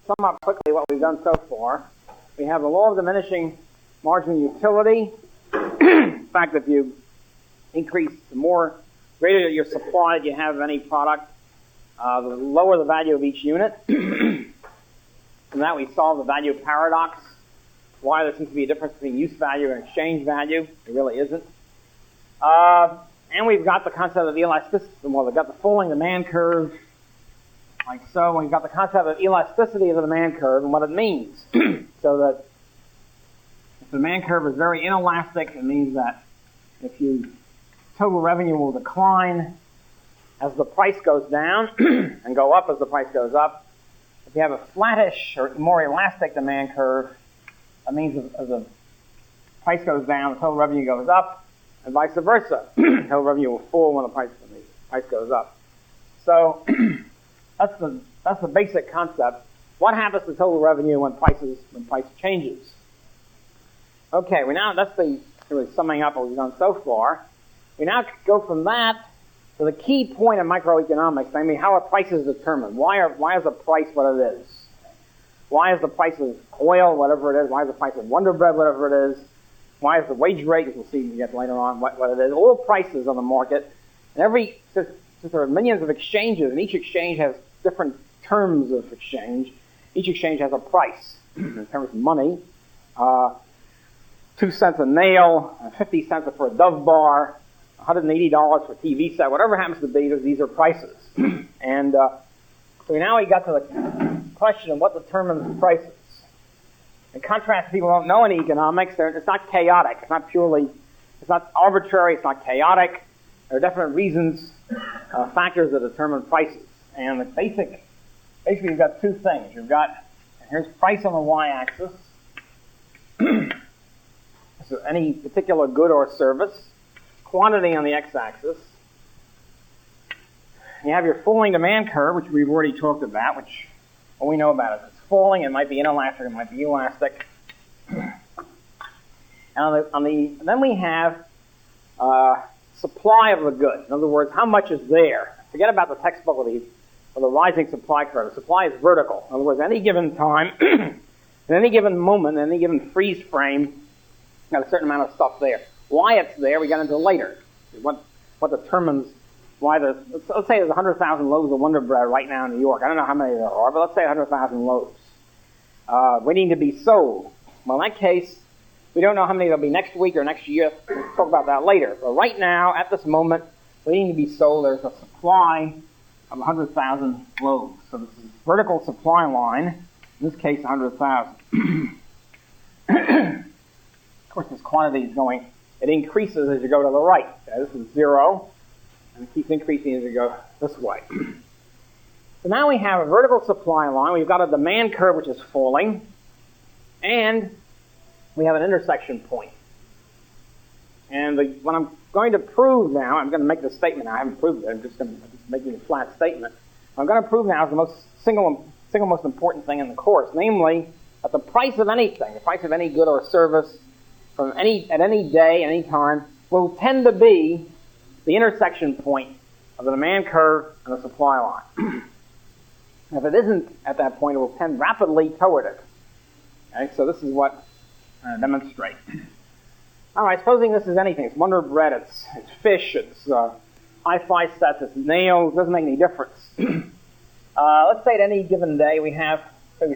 sum up quickly what we've done so far. We have the law of diminishing marginal utility. In fact, if you increase, the greater your supply that you have of any product, the lower the value of each unit. From that we solve the value paradox. Why there seems to be a difference between use value and exchange value. It really isn't. And we've got the concept of elasticity. Well, we've got the falling demand curve, like so. We've got the concept of elasticity of the demand curve and what it means. So that if the demand curve is very inelastic, it means that total revenue will decline as the price goes down and go up as the price goes up. If you have a flattish or more elastic demand curve, that means as the price goes down, the total revenue goes up, and vice versa. Total revenue will fall when the price goes up. So that's the basic concept. What happens to total revenue when price changes? Okay, that's really summing up what we've done so far. We now go from that to the key point of microeconomics, namely how a price is determined. Why is a price what it is? Why is the price of oil whatever it is? Why is the price of Wonder Bread whatever it is? Why is the wage rate, as we'll see later on, what it is? All prices on the market. And since there are millions of exchanges, and each exchange has different terms of exchange, each exchange has a price in terms of money. 2 cents a nail, 50 cents for a Dove bar, $180 for a TV set, whatever happens to be, these are prices. And so now we got to the question of what determines prices. In contrast, people don't know any economics. It's not chaotic. It's not arbitrary. It's not chaotic. There are definite reasons, factors that determine prices. And basically you've got two things. Here's price on the y-axis. So any particular good or service. Quantity on the x-axis. You have your falling demand curve, which we've already talked about, which what we know about is it's falling. It might be inelastic. It might be elastic. And then we have supply of the good. In other words, how much is there? Forget about the textbook of the rising supply curve. The supply is vertical. In other words, at any given time, at any given moment, at any given freeze frame, got a certain amount of stuff there. Why it's there, we get into later. What determines why let's say there's 100,000 loaves of Wonder Bread right now in New York. I don't know how many there are, but let's say 100,000 loaves waiting to be sold. Well, in that case, we don't know how many there'll be next week or next year. We'll talk about that later. But right now, at this moment, waiting to be sold, there's a supply of 100,000 loaves. So this is vertical supply line. In this case, 100,000. Of course, this quantity is it increases as you go to the right. Okay, this is 0, and it keeps increasing as you go this way. So now we have a vertical supply line. We've got a demand curve which is falling, and we have an intersection point. And what I'm going to prove now, I'm going to make this statement now. I haven't proved it. I'm just making a flat statement. What I'm going to prove now is the single most important thing in the course, namely that the price of anything, the price of any good or service, at any day, any time, will tend to be the intersection point of the demand curve and the supply line. If it isn't at that point, it will tend rapidly toward it. Okay, so this is what I demonstrate. All right, supposing this is anything. It's Wonder Bread, it's fish, it's hi-fi sets, it's nails. It doesn't make any difference. Let's say at any given day we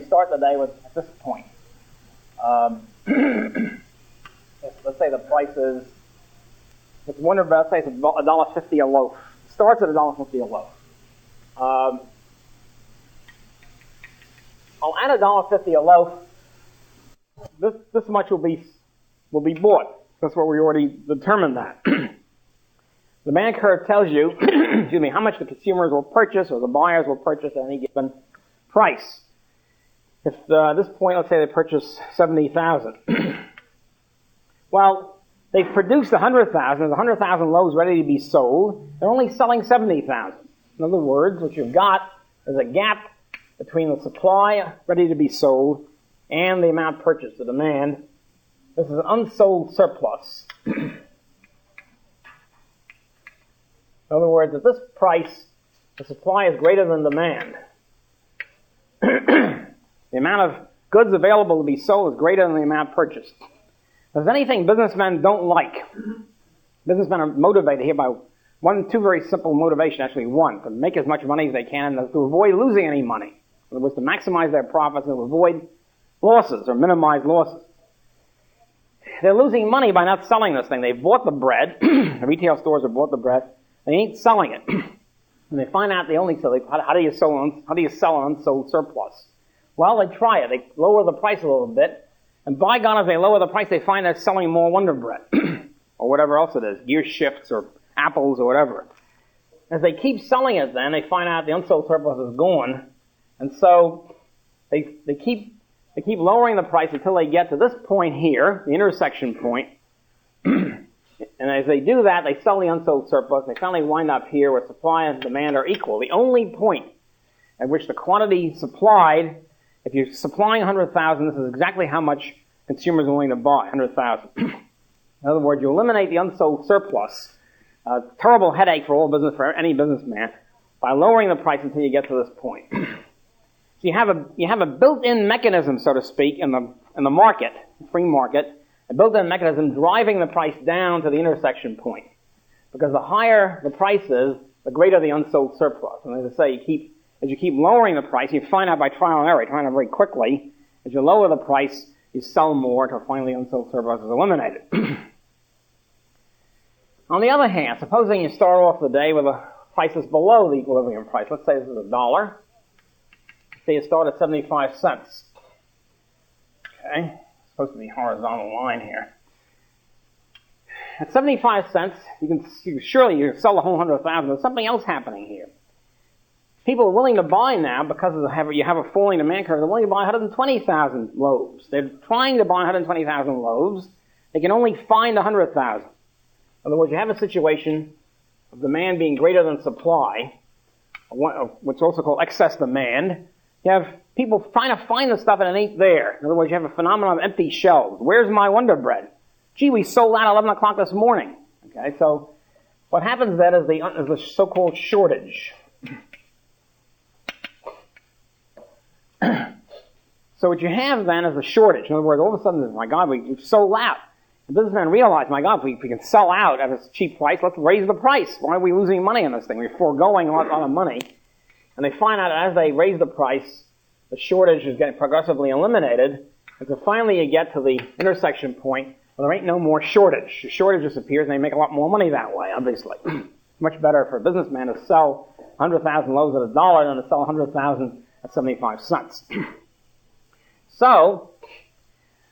start the day at this point. Let's say the price is, it's Wonder Bread, let's say it's $1.50 a loaf. It starts at $1.50 a loaf. I'll add $1.50 a loaf. This much will be bought. That's what we already determined that. The demand curve tells you, excuse me, how much the consumers will purchase or the buyers will purchase at any given price. If at this point, let's say they purchase 70,000. Well, they've produced 100,000. There's 100,000 loaves ready to be sold. They're only selling 70,000. In other words, what you've got is a gap between the supply ready to be sold and the amount purchased, the demand. This is an unsold surplus. In other words, at this price, the supply is greater than demand. The amount of goods available to be sold is greater than the amount purchased. If there's anything businessmen don't like, businessmen are motivated here by two very simple motivations, actually one, to make as much money as they can and to avoid losing any money. In other words, to maximize their profits and to avoid losses or minimize losses. They're losing money by not selling this thing. They bought the bread. The retail stores have bought the bread. They ain't selling it. And they find out they only sell it. How do you sell an unsold surplus? Well, they try it. They lower the price a little bit. And by God, if they lower the price, they find they're selling more Wonder Bread. Or whatever else it is. Gear shifts or apples or whatever. As they keep selling it then, they find out the unsold surplus is gone. And so they keep lowering the price until they get to this point here, the intersection point. And as they do that, they sell the unsold surplus. They finally wind up here where supply and demand are equal. The only point at which the quantity supplied, if you're supplying 100,000, this is exactly how much consumers are willing to buy, 100,000. In other words, you eliminate the unsold surplus, a terrible headache for any businessman, by lowering the price until you get to this point. So you have a built-in mechanism, so to speak, in the market, the free market, a built-in mechanism driving the price down to the intersection point. Because the higher the price is, the greater the unsold surplus. And as I say, as you keep lowering the price, you find out by trial and error, you find out very quickly, as you lower the price, you sell more until finally the unsold surplus is eliminated. On the other hand, supposing you start off the day with a price that's below the equilibrium price. Let's say this is $1. Say you start at 75 cents. Okay? It's supposed to be horizontal line here. At 75 cents, you can sell the whole 100,000. There's something else happening here. People are willing to buy now because you have a falling demand curve. They're willing to buy 120,000 loaves. They're trying to buy 120,000 loaves. They can only find 100,000. In other words, you have a situation of demand being greater than supply, what's also called excess demand. You have people trying to find the stuff and it ain't there. In other words, you have a phenomenon of empty shelves. Where's my Wonder Bread? Gee, we sold out at 11 o'clock this morning. Okay, so what happens then is the so-called shortage. So what you have then is a shortage. In other words, all of a sudden, my God, we've sold out. The businessmen realize, my God, if we can sell out at a cheap price, let's raise the price. Why are we losing money on this thing? We're foregoing a lot of money. And they find out as they raise the price, the shortage is getting progressively eliminated. And so finally you get to the intersection point where there ain't no more shortage. The shortage disappears and they make a lot more money that way, obviously. Much better for a businessman to sell 100,000 loaves at $1 than to sell 100,000 at 75 cents. So,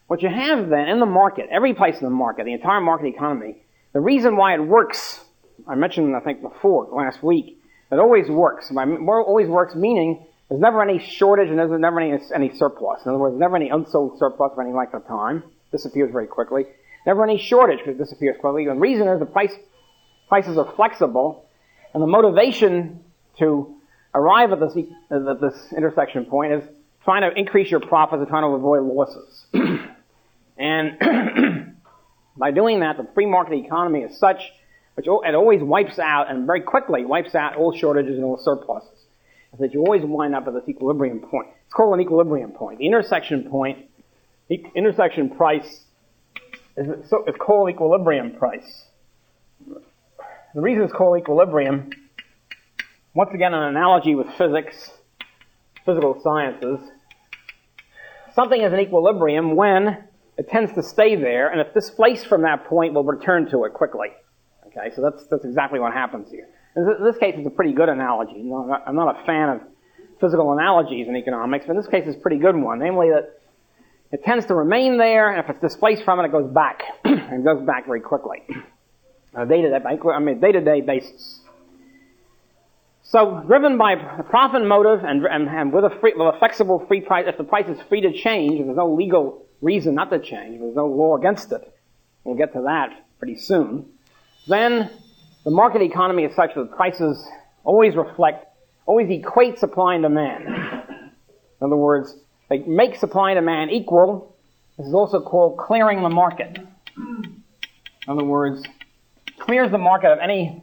what you have then in the market, every place in the market, the entire market economy, the reason why it works, I mentioned, I think before, last week, it always works. Always works meaning there's never any shortage and there's never any surplus. In other words, there's never any unsold surplus for any length of time. Disappears very quickly. Never any shortage because it disappears quickly. And the reason is the prices are flexible and the motivation to arrive at this intersection point is trying to increase your profits and trying to avoid losses. And by doing that, the free market economy is such, which it always wipes out, and very quickly wipes out all shortages and all surpluses, is that you always wind up at this equilibrium point. It's called an equilibrium point. The intersection point, the intersection price, it's called equilibrium price. The reason it's called equilibrium, once again an analogy with physics, physical sciences, something is in equilibrium when it tends to stay there, and if displaced from that point, will return to it quickly. Okay, so that's exactly what happens here. In this case, it's a pretty good analogy. I'm not a fan of physical analogies in economics, but in this case, it's a pretty good one. Namely, that it tends to remain there, and if it's displaced from it, it goes back, and it goes back very quickly, on a day-to-day basis. So, driven by a profit motive and with a flexible free price, if the price is free to change, if there's no legal reason not to change, if there's no law against it, we'll get to that pretty soon, then the market economy is such that prices always equate supply and demand. In other words, they make supply and demand equal. This is also called clearing the market. In other words, clears the market of any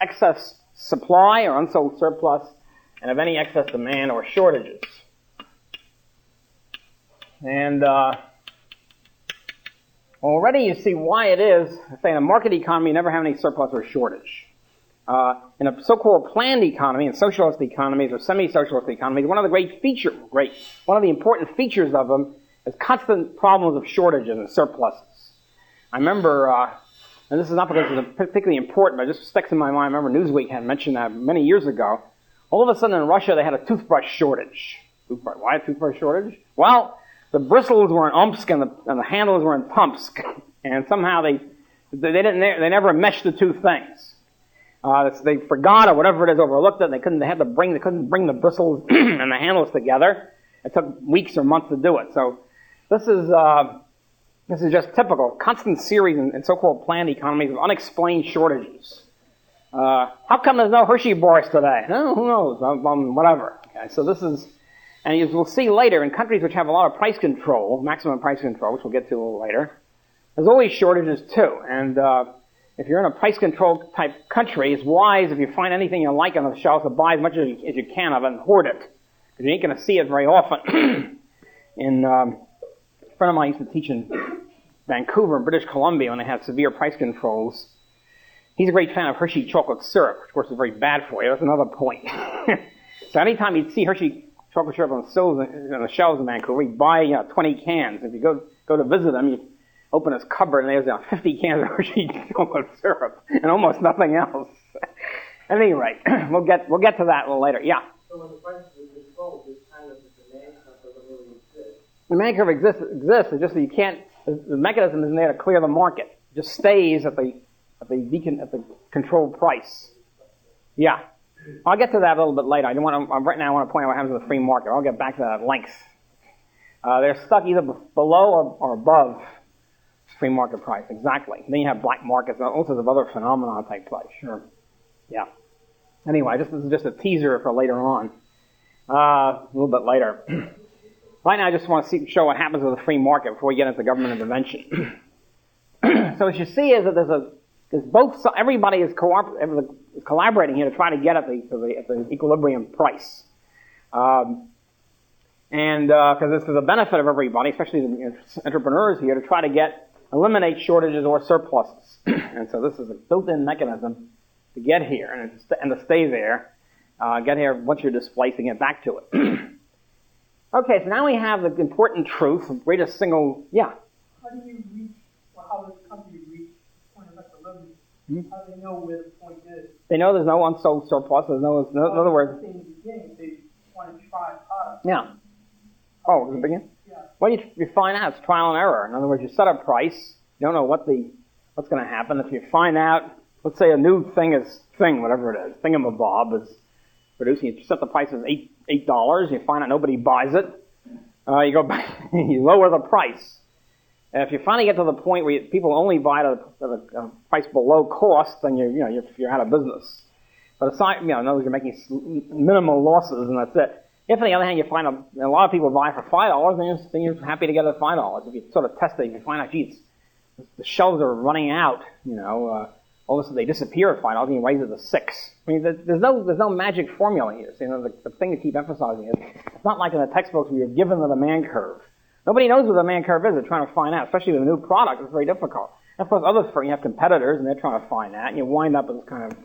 excess supply or unsold surplus and of any excess demand or shortages. And already you see why it is. Say in a market economy, you never have any surplus or shortage. In a so-called planned economy, in socialist economies or semi-socialist economies, one of the important features of them is constant problems of shortages and surpluses. I remember, and this is not because it's particularly important, but it just sticks in my mind. I remember Newsweek had mentioned that many years ago. All of a sudden in Russia they had a toothbrush shortage. Why a toothbrush shortage? Well, the bristles were in Omsk and the handles were in Tomsk, and somehow they never meshed the two things. They forgot or whatever it is, overlooked it. They couldn't bring the bristles and the handles together. It took weeks or months to do it. So this is just typical, constant series in so-called planned economies of unexplained shortages. How come there's no Hershey bars today? No, who knows? Whatever. Okay, so this is, and as we'll see later, in countries which have a lot of price control, maximum price control, which we'll get to a little later, there's always shortages too. And if you're in a price control type country, it's wise if you find anything you like on the shelf to buy as much as you can of it and hoard it, because you ain't going to see it very often. A friend of mine used to teach in Vancouver, British Columbia, when they had severe price controls. He's a great fan of Hershey chocolate syrup, which of course is very bad for you. That's another point. So anytime you'd see Hershey chocolate syrup on the shelves in Vancouver, he'd buy 20 cans. If you go to visit him, you open his cupboard and there's 50 cans of Hershey chocolate syrup and almost nothing else. At any rate, we'll get to that a little later. Yeah. So when the prices are controlled, this kind of demand curve doesn't really exist. The demand curve exists. It's just that you can't. The mechanism isn't there to clear the market. It just stays at the controlled price. Yeah. I'll get to that a little bit later. Right now I want to point out what happens with the free market. I'll get back to that at length. They're stuck either below or above free market price. Exactly. Then you have black markets and all sorts of other phenomena take place. Sure. Yeah. Anyway, this is just a teaser for later on. A little bit later. Right now I just want to show what happens with the free market before we get into government intervention. So what you see is that everybody is collaborating here to try to get at the equilibrium price. And because this is a benefit of everybody, especially the entrepreneurs here, to try to eliminate shortages or surpluses. And so this is a built-in mechanism to get here and to stay there. Get here once you're displaced and get back to it. Okay, so now we have the important truth, the greatest single, yeah. How do you reach, or how does the company reach the point of equilibrium? How do they know where the point is? They know there's no unsold surplus. In other words, in the beginning, they want to try products. Yeah. Oh, in the beginning? Yeah. Well, you find out it's trial and error. In other words, you set a price. You don't know what's going to happen. If you find out, let's say a new whatever it is, thingamabob is producing. You set the price as $8. You find out nobody buys it. You go back. You lower the price. And if you finally get to the point where people only buy at a price below cost, then you're out of business. But aside, in other words, you're making minimal losses, and that's it. If, on the other hand, you find a lot of people buy for $5, then you're happy to get it at $5. If you sort of test it, you find out, geez, the shelves are running out. All of a sudden they disappear at $5, and you raise it to $6. I mean, there's no magic formula here. So, the thing to keep emphasizing is it's not like in the textbooks where you're given the demand curve. Nobody knows what the demand curve is. They're trying to find out, especially with a new product. It's very difficult. And of course, you have competitors, and they're trying to find that, and you wind up with this kind of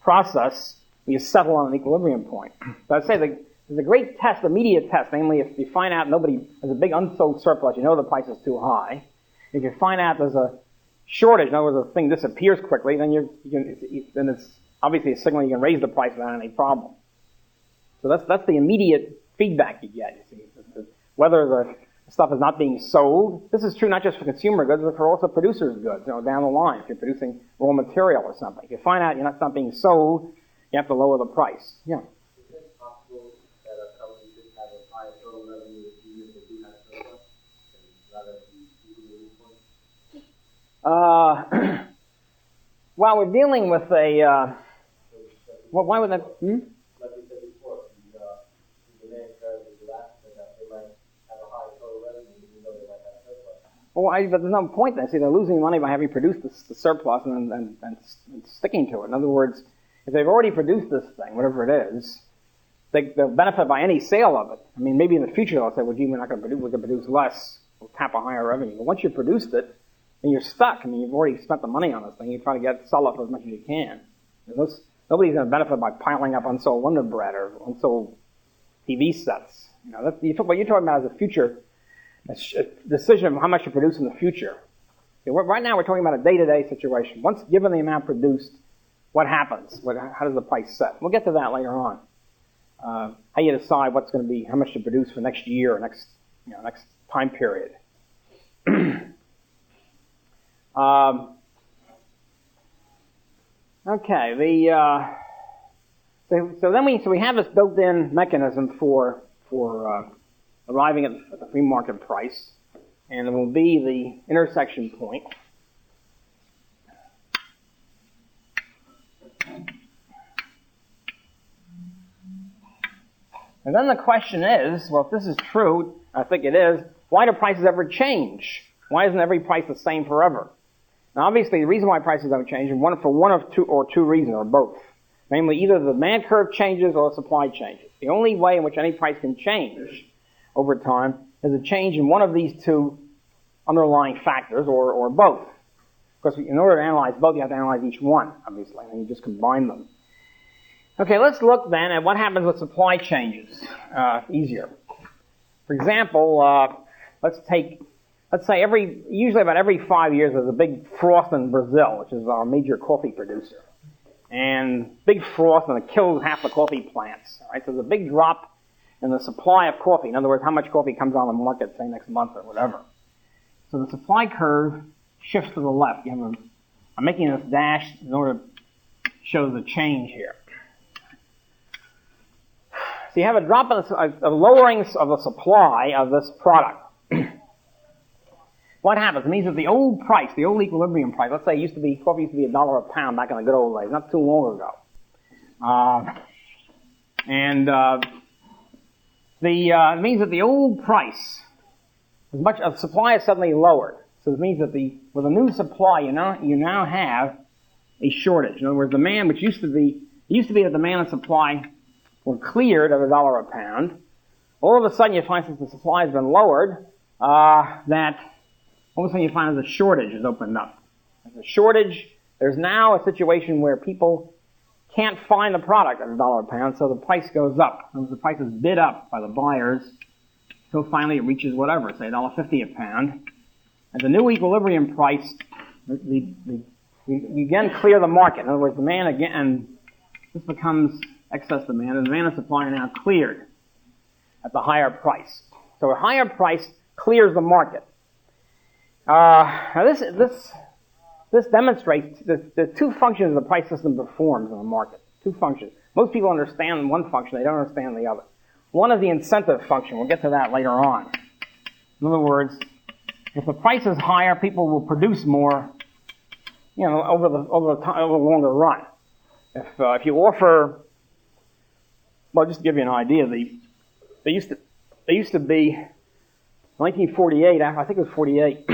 process where you settle on an equilibrium point. But I'd say there's a great test, immediate test, namely if you find out there's a big unsold surplus, you know the price is too high. If you find out there's a shortage, in other words, the thing disappears quickly, then then it's obviously a signal you can raise the price without any problem. So that's the immediate feedback you get. You see, whether the stuff is not being sold. This is true not just for consumer goods, but for also producers' goods. Down the line, if you're producing raw material or something, if you find out it's not being sold, you have to lower the price. Yeah. Is it possible that a company should have a higher total revenue even if they do have surplus, and rather be equally important? Well, we're dealing with a. Why would that? Like we said before, the demand curve is elastic, that they might have a high total revenue even though they might have surplus. Well, but there's no point then. See, they're losing money by having produced the surplus and sticking to it. In other words, if they've already produced this thing, whatever it is, they'll benefit by any sale of it. I mean, maybe in the future they'll say, well, gee, we're not going to produce, we're going to produce less. We'll tap a higher revenue. But once you've produced it, then you're stuck. I mean, you've already spent the money on this thing. You try to sell it for as much as you can. Nobody's going to benefit by piling up unsold Wonder Bread or unsold TV sets. You know, what you're talking about is a future a decision of how much you produce in the future. Okay, right now we're talking about a day-to-day situation. Once given the amount produced, what happens? How does the price set? We'll get to that later on. How you decide what's going to be, how much to produce for next year or next time period. Okay. So we have this built-in mechanism for arriving at the free market price, and it will be the intersection point. And then the question is, well, if this is true, I think it is, why do prices ever change? Why isn't every price the same forever? Now, obviously, the reason why prices don't change is for one of two reasons, or both. Namely, either the demand curve changes or the supply changes. The only way in which any price can change over time is a change in one of these two underlying factors, or both. Because in order to analyze both, you have to analyze each one, obviously, and you just combine them. Okay, let's look then at what happens with supply changes. Easier. For example, let's say usually about every 5 years there's a big frost in Brazil, which is our major coffee producer. And big frost, and it kills half the coffee plants. Right? So there's a big drop in the supply of coffee. In other words, how much coffee comes on the market, say, next month or whatever. So the supply curve shifts to the left. I'm making this dash in order to show the change here. So you have a drop in a lowering of the supply of this product. What happens? It means that the old price, the old equilibrium price, let's say coffee used to be $1 a pound back in the good old days, not too long ago. It means that the old price, as much of supply is suddenly lowered. So it means that with a new supply, you now have a shortage. In other words, demand, which used to be that demand and supply were cleared at $1 a pound. All of a sudden, you find since the supply has been lowered, that all of a sudden you find that a shortage has opened up. There's a shortage. There's now a situation where people can't find the product at $1 a pound, so the price goes up. And the price is bid up by the buyers, so finally it reaches whatever, say $1.50 a pound. At the new equilibrium price, we again clear the market. In other words, demand again, and this becomes excess demand, and demand and supply are now cleared at the higher price. So a higher price clears the market. Now this demonstrates the two functions the price system performs in the market. Two functions. Most people understand one function, they don't understand the other. One is the incentive function. We'll get to that later on. In other words, if the price is higher, people will produce more, over the longer run. If you offer, well, just to give you an idea, they used to be 1948. I think it was 48,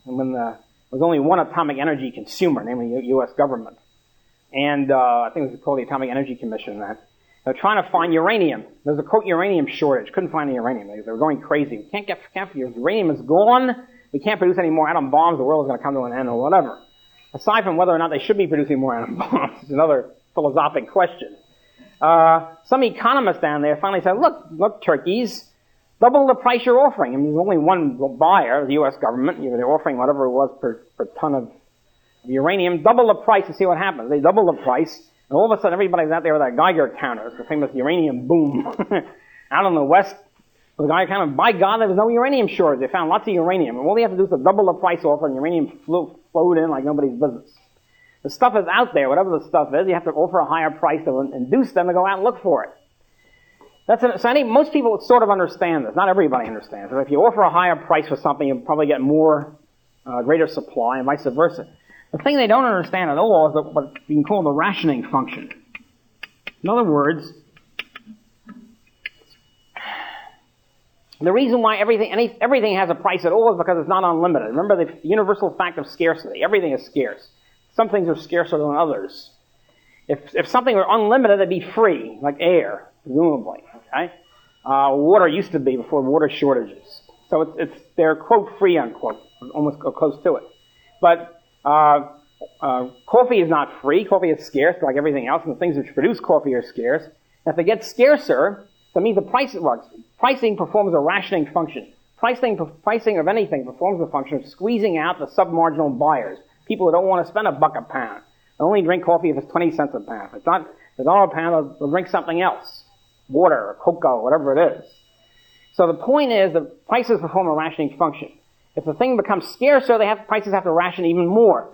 when there was only one atomic energy consumer, namely the U.S. government, and I think it was called the Atomic Energy Commission. They're trying to find uranium. There's a quote uranium shortage. Couldn't find any uranium. They were going crazy. We can't get uranium is gone. We can't produce any more atom bombs. The world is going to come to an end or whatever. Aside from whether or not they should be producing more atom bombs, it's another philosophic question. Some economists down there finally said, look, turkeys, double the price you're offering. I mean, there's only one buyer, the U.S. government. They're offering whatever it was per ton of uranium. Double the price and see what happens. They double the price, and all of a sudden everybody's out there with their Geiger counters, the famous uranium boom. Out in the West, with the Geiger counter, by God, there was no uranium shortage. They found lots of uranium. And all they have to do is to double the price offer, and uranium flowed in like nobody's business. The stuff is out there, whatever the stuff is. You have to offer a higher price to induce them to go out and look for it. Most people sort of understand this. Not everybody understands it. If you offer a higher price for something, you'll probably get more, greater supply, and vice versa. The thing they don't understand at all is what you can call the rationing function. In other words, the reason why everything has a price at all is because it's not unlimited. Remember the universal fact of scarcity. Everything is scarce. Some things are scarcer than others. If something were unlimited, it'd be free, like air. presumably. Okay, water used to be before water shortages, so they're quote free unquote, almost close to it. But coffee is not free. Coffee is scarce, like everything else, and the things which produce coffee are scarce. And if they get scarcer, that means the pricing performs a rationing function. Pricing of anything performs the function of squeezing out the submarginal buyers, people who don't want to spend $1 a pound. They only drink coffee if it's 20 cents a pound. If it's not $1 a pound, they'll drink something else, water or cocoa, whatever it is. So the point is that prices perform a rationing function. If the thing becomes scarcer, prices have to ration even more.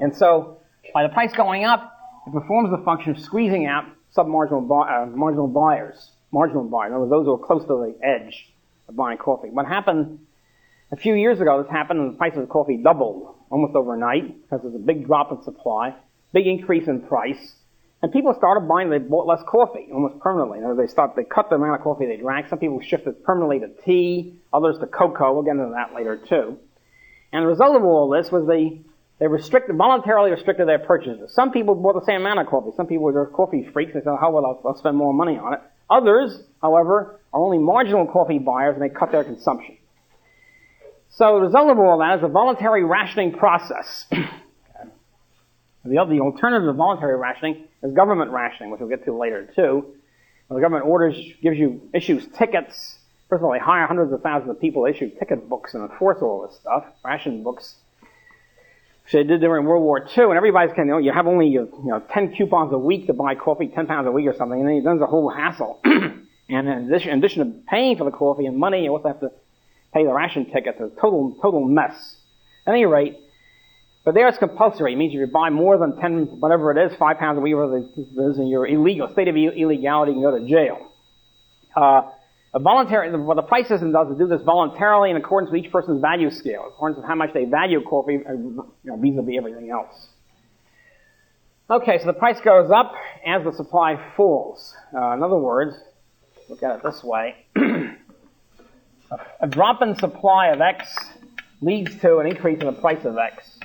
And so, by the price going up, it performs the function of squeezing out marginal buyers. In other words, those who are close to the edge of buying coffee. What happened a few years ago, this happened, and the price of coffee doubled almost overnight because there's a big drop in supply, big increase in price, and people started buying. They bought less coffee almost permanently. They cut the amount of coffee they drank. Some people shifted permanently to tea, others to cocoa. We'll get into that later too. And the result of all this was they voluntarily restricted their purchases. Some people bought the same amount of coffee. Some people were coffee freaks. They said, "Oh well, I'll spend more money on it." Others, however, are only marginal coffee buyers, and they cut their consumption. So the result of all that is a voluntary rationing process. The alternative to voluntary rationing is government rationing, which we'll get to later too. When the government issues tickets. First of all, they hire hundreds of thousands of people to issue ticket books and enforce all this stuff, ration books. Which they did during World War II, and everybody's you have only 10 coupons a week to buy coffee, 10 pounds a week or something, and then there's a whole hassle. And in addition to paying for the coffee and money, you also have to pay the ration tickets. It's a total mess. At any rate, but there it's compulsory. It means if you buy more than 10, whatever it is, 5 pounds a week, whatever it is, and you're illegal, state of illegality, you can go to jail. What the price system does is do this voluntarily in accordance with each person's value scale, in accordance with how much they value coffee, vis-a-vis everything else. Okay, so the price goes up as the supply falls. In other words, look at it this way. A drop in supply of X leads to an increase in the price of X.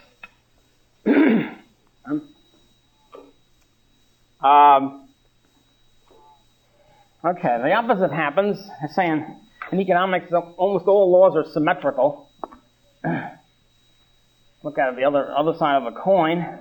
Okay, the opposite happens. I'm saying in economics, almost all laws are symmetrical. Look at the other side of a coin.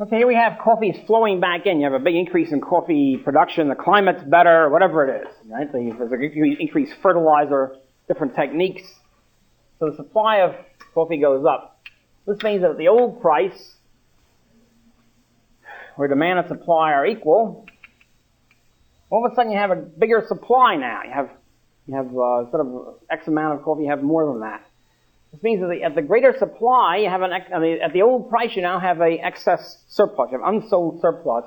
Okay, here we have coffee is flowing back in. You have a big increase in coffee production. The climate's better, whatever it is. Right? There's an increased fertilizer, different techniques. So the supply of coffee goes up. This means that at the old price, where demand and supply are equal, all of a sudden you have a bigger supply now. You have instead of X amount of coffee, you have more than that. This means that at the greater supply, you have at the old price, you now have a excess surplus. You have unsold surplus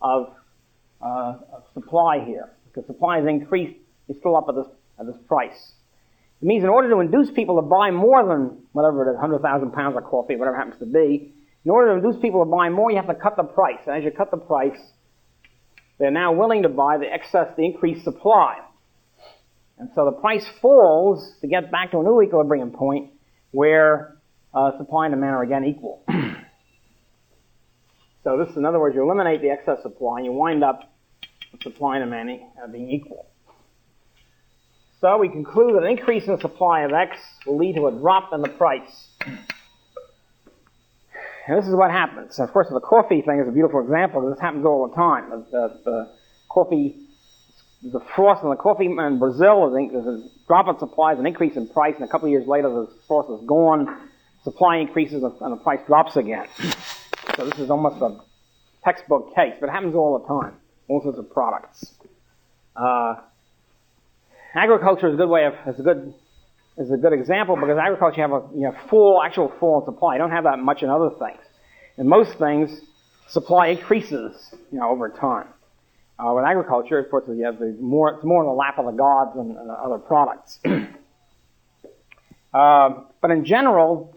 of supply here. Because supply has increased, it's still up at this price. It means in order to induce people to buy more than whatever it is, 100,000 pounds of coffee, whatever it happens to be, in order to induce people to buy more, you have to cut the price. And as you cut the price, they're now willing to buy the increased supply. And so the price falls to get back to a new equilibrium point where supply and demand are again equal. So this, in other words, you eliminate the excess supply and you wind up with supply and demand being equal. So we conclude that an increase in the supply of X will lead to a drop in the price. And this is what happens. Of course, the coffee thing is a beautiful example because this happens all the time. The coffee... The frost in the coffee in Brazil, there's a drop in supply, there's an increase in price, and a couple of years later the frost is gone, supply increases, and the price drops again. So this is almost a textbook case, but it happens all the time, all sorts of products. Agriculture is a good example because agriculture you have actual fall in supply. You don't have that much in other things. In most things, supply increases, over time. With agriculture, of course, it's more in the lap of the gods than other products. But in general,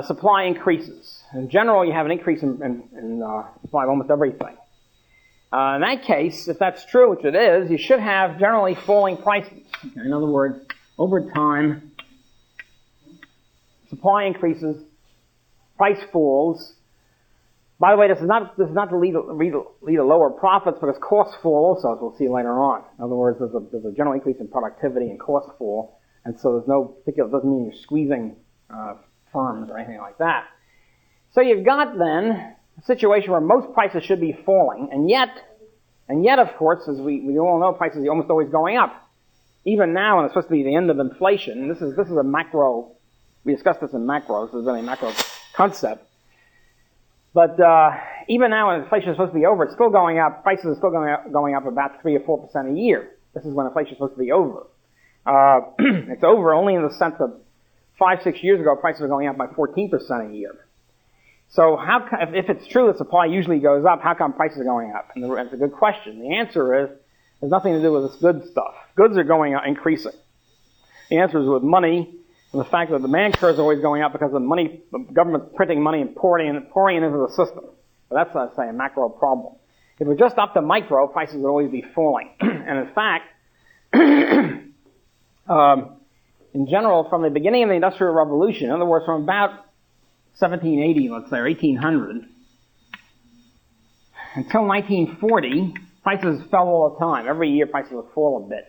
supply increases. In general, you have an increase in supply of almost everything. In that case, if that's true, which it is, you should have generally falling prices. In other words, over time, supply increases, price falls. By the way, this is not to lead to lower profits because costs fall also, as we'll see later on. In other words, there's a general increase in productivity and costs fall, and so there's no particular, doesn't mean you're squeezing firms or anything like that. So you've got then a situation where most prices should be falling, and yet, of course, as we all know, prices are almost always going up. Even now, when it's supposed to be the end of inflation, this is a macro. We discussed this in macros. This is really a macro concept. But even now, when inflation is supposed to be over, it's still going up. Prices are still going up about 3 or 4% a year. This is when inflation is supposed to be over. It's over only in the sense that 5-6 years ago, prices were going up by 14% a year. So if it's true that supply usually goes up, how come prices are going up? And that's a good question. The answer is, there's nothing to do with this good stuff. Goods are increasing. The answer is with money, and the fact that the demand curve is always going up because the government's printing money and pouring it into the system. But that's, I'd say, a macro problem. If we're just up to micro, prices would always be falling. And in fact, in general, from the beginning of the Industrial Revolution, in other words, from about 1780, let's say, or 1800, until 1940, prices fell all the time. Every year prices would fall a bit,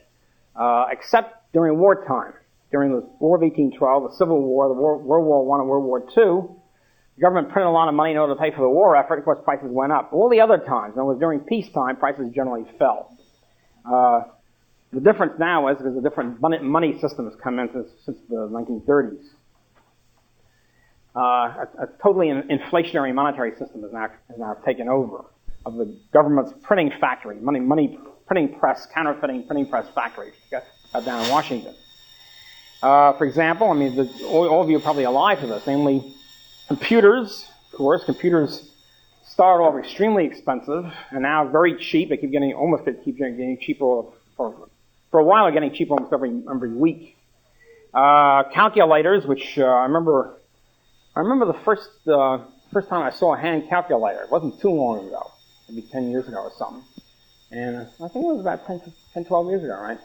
except during wartime. During the War of 1812, the Civil War, World War I and World War II, the government printed a lot of money in order to pay for the war effort. Of course, prices went up. All the other times, in other words, during peacetime, prices generally fell. The difference now is because a different money system has come in since the 1930s. A totally inflationary monetary system is now taken over of the government's printing factory, money printing press, counterfeiting printing press factory down in Washington. For example, I mean, all of you are probably alive to this, namely computers. Of course, computers started off extremely expensive and now very cheap. They keep getting cheaper for a while. They're getting cheaper almost every week. Calculators, which I remember the first time I saw a hand calculator. It wasn't too long ago, maybe 10 years ago or something. And I think it was about 10, 12 years ago, right?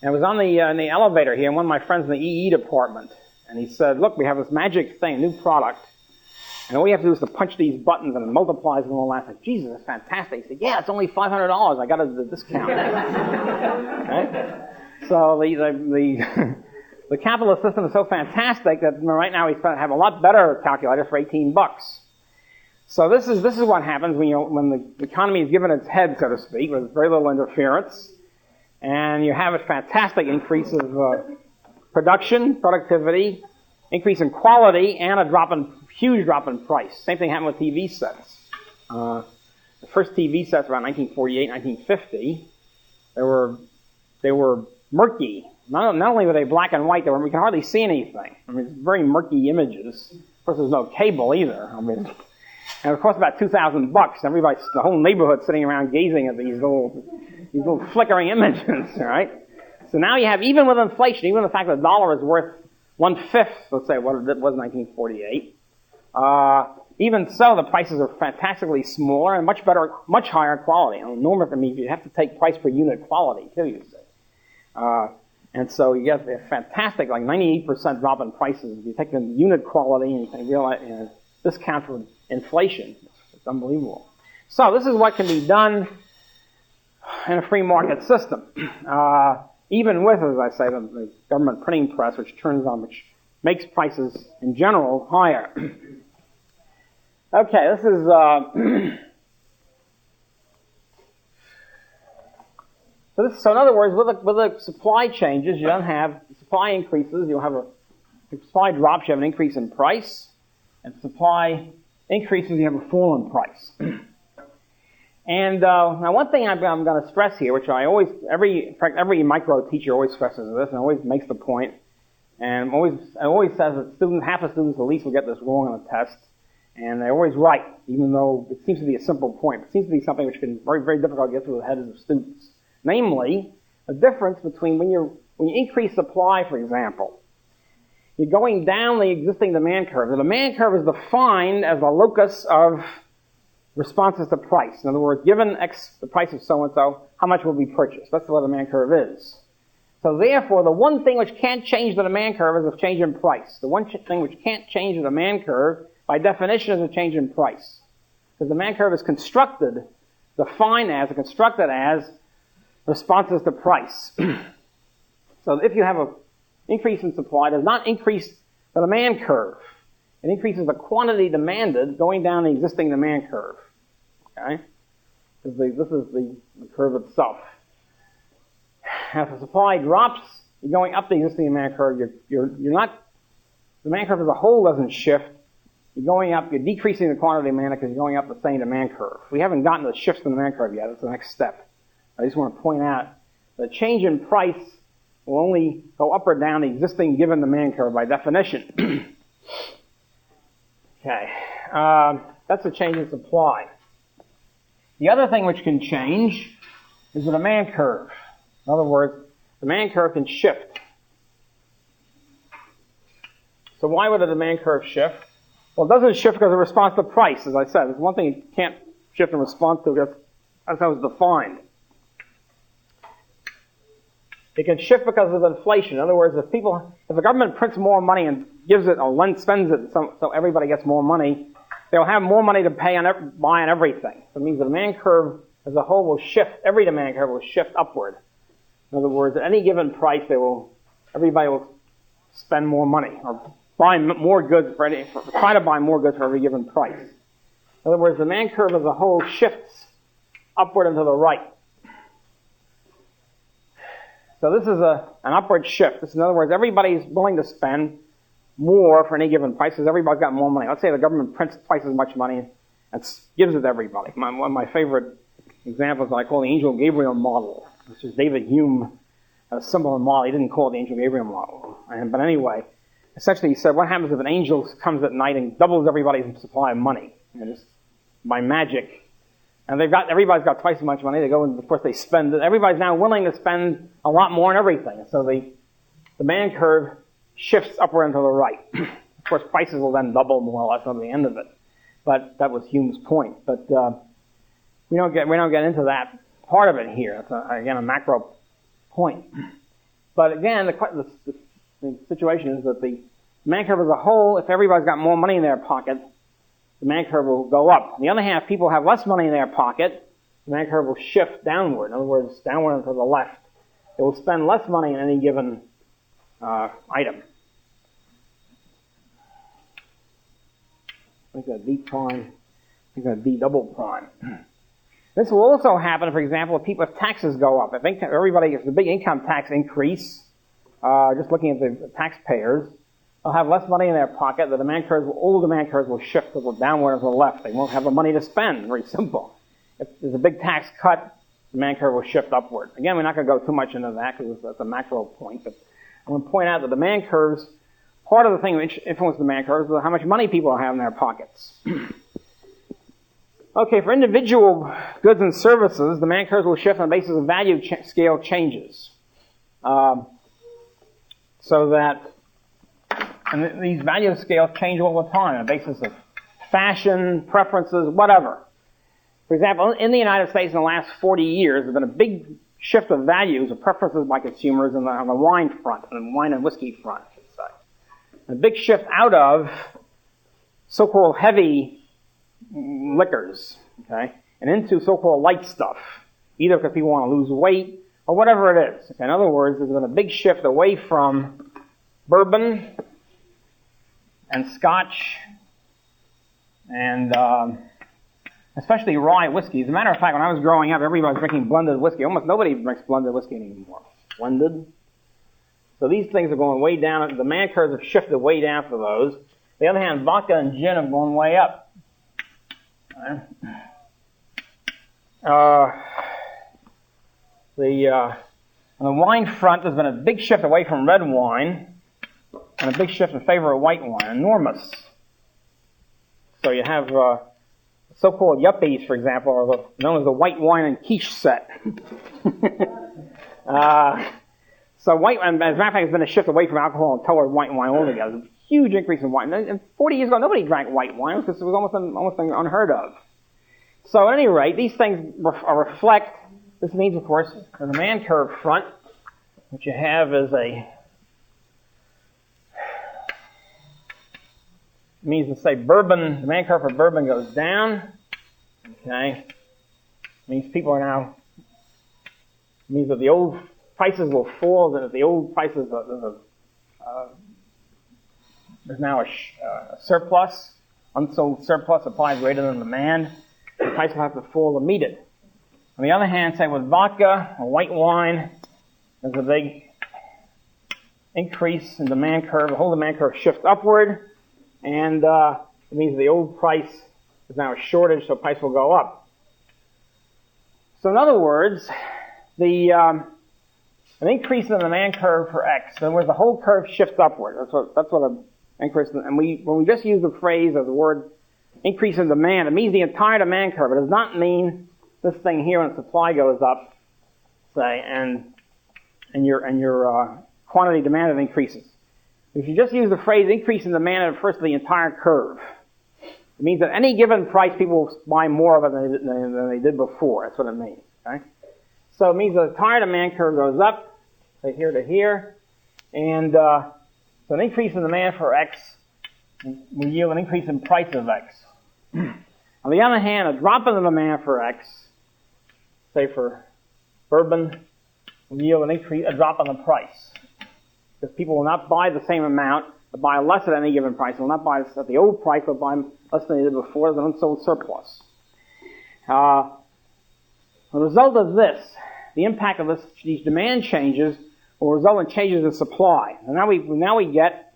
And it was in the elevator here, and one of my friends in the EE department, and he said, look, we have this magic thing, a new product, and all you have to do is to punch these buttons and it multiplies and all that. I said, Jesus, that's fantastic. He said, yeah, it's only $500. I got a discount. Right? So the capitalist system is so fantastic that right now we have a lot better calculator for $18. So this is what happens when the economy is given its head, so to speak, with very little interference, and you have a fantastic increase of productivity, increase in quality, and a huge drop in price. Same thing happened with TV sets. The first TV sets around 1948, 1950, they were murky. Not only were they black and white, we can hardly see anything. I mean, it's very murky images. Of course, there's no cable either. I mean, and it cost about $2,000. The whole neighborhood sitting around gazing at these little flickering images, right? So now you have, even with inflation, even the fact that the dollar is worth 1/5, let's say, what it was in 1948, even so, the prices are fantastically smaller and much better, much higher quality. Enormous. I mean, you have to take price per unit quality too, you see. And so you get a fantastic, like 98% drop in prices. If you take the unit quality and you realize discount for inflation, it's unbelievable. So this is what can be done in a free market system. Even with, as I say, the government printing press, which makes prices in general higher. Okay, this is so in other words, with the supply changes, you don't have supply increases. You'll have supply drops. You have an increase in price, and supply increases. You have a fall in price. And now, one thing I'm going to stress here, which every micro teacher always stresses this, and always makes the point, and always says that half the students at least will get this wrong on a test, and they're always right, even though it seems to be a simple point. It seems to be something which can be very, very difficult to get through the heads of students. Namely, the difference between when you increase supply, for example, you're going down the existing demand curve. The demand curve is defined as the locus of responses to price. In other words, given X, the price of so-and-so, how much will be purchased? That's what a demand curve is. So therefore, the one thing which can't change the demand curve is a change in price. The one thing which can't change the demand curve, by definition, is a change in price. Because the demand curve is defined as responses to price. So if you have an increase in supply, it does not increase the demand curve. It increases the quantity demanded going down the existing demand curve. Okay? This is the curve itself. As the supply drops, you're going up the existing demand curve. You're not, the demand curve as a whole doesn't shift. You're going up, you're decreasing the quantity demanded because you're going up the same demand curve. We haven't gotten to the shifts in the demand curve yet. That's the next step. I just want to point out the change in price will only go up or down the existing given demand curve by definition. Okay. That's a change in supply. The other thing which can change is the demand curve. In other words, the demand curve can shift. So why would the demand curve shift? Well, it doesn't shift because of response to price, as I said. There's one thing you can't shift in response to because that's how it's defined. It can shift because of inflation. In other words, if the government prints more money and gives it or spends it so everybody gets more money, they'll have more money to buy on everything. So it means the demand curve as a whole will shift. Every demand curve will shift upward. In other words, at any given price, everybody will spend more money or buy more goods try to buy more goods for every given price. In other words, the demand curve as a whole shifts upward and to the right. So this is an upward shift. In other words, everybody's willing to spend more for any given price because everybody's got more money. Let's say the government prints twice as much money and gives it to everybody. One of my favorite examples I call the Angel Gabriel model, which is David Hume, a similar model. He didn't call it the Angel Gabriel model. But anyway, essentially he said, what happens if an angel comes at night and doubles everybody's supply of money? Just by magic. And everybody's got twice as much money. They go and, of course, they spend it. Everybody's now willing to spend a lot more on everything. So the demand curve shifts upward and to the right. Of course, prices will then double more or less on the end of it. But that was Hume's point. But we don't get into that part of it here. It's again a macro point. But again, the situation is that the demand curve as a whole, if everybody's got more money in their pocket, the demand curve will go up. On the other hand, if people have less money in their pocket, the demand curve will shift downward. In other words, downward and to the left. They will spend less money in any given item. I think that D prime, I think that D double prime. This will also happen, for example, if taxes go up. If the big income tax increase, just looking at the taxpayers, they'll have less money in their pocket. All demand curves will shift downward and to the left. They won't have the money to spend. Very simple. If there's a big tax cut, the demand curve will shift upward. Again, we're not going to go too much into that because that's a macro point. But I want to point out that demand curves, part of the thing which influences demand curves is how much money people have in their pockets. Okay, for individual goods and services, demand curves will shift on the basis of value scale changes. And these value scales change all the time on the basis of fashion, preferences, whatever. For example, in the United States in the last 40 years, there's been a big shift of values, of preferences by consumers on the wine front, on the wine and whiskey front, I should say. A big shift out of so-called heavy liquors, okay, and into so-called light stuff, either because people want to lose weight or whatever it is. Okay? In other words, there's been a big shift away from bourbon and scotch and especially rye whiskey. As a matter of fact, when I was growing up, everybody was drinking blended whiskey. Almost nobody drinks blended whiskey anymore. Blended. So these things are going way down. The demand curves have shifted way down for those. On the other hand, vodka and gin have gone way up. On the wine front, there's been a big shift away from red wine and a big shift in favor of white wine. Enormous. So you have so-called yuppies, for example, are known as the white wine and quiche set. So white wine, as a matter of fact, there's been a shift away from alcohol and toward white wine altogether. Huge increase in white. And 40 years ago, nobody drank white wine because it was almost unheard of. So at any rate, these things reflect, this means, of course, the demand curve front, what you have is means to say bourbon, demand curve for bourbon goes down. Okay. Means people are now, means that the old prices will fall, and that the old prices, there's now a surplus, unsold surplus supply greater than demand. The price will have to fall to meet it. On the other hand, say with vodka or white wine, there's a big increase in demand curve. The whole demand curve shifts upward, and it means the old price is now a shortage, so price will go up. So in other words, an increase in the demand curve for X, in other words, the whole curve shifts upward. That's what an increase. And when we just use the phrase or the word increase in demand, it means the entire demand curve. It does not mean this thing here when supply goes up, say, and your quantity demanded increases. If you just use the phrase increase in demand, it refers to the entire curve. It means that any given price, people will buy more of it than they did before. That's what it means. Okay? So it means the entire demand curve goes up, say here to here, and so an increase in demand for X will yield an increase in price of X. On the other hand, a drop in the demand for X, say for bourbon, will yield a drop in the price. Because people will not buy the same amount, but buy less at any given price. They will not buy at the old price, but buy less than they did before. There's an unsold surplus. The result of this, the impact of these demand changes, will result in changes in supply. And now we get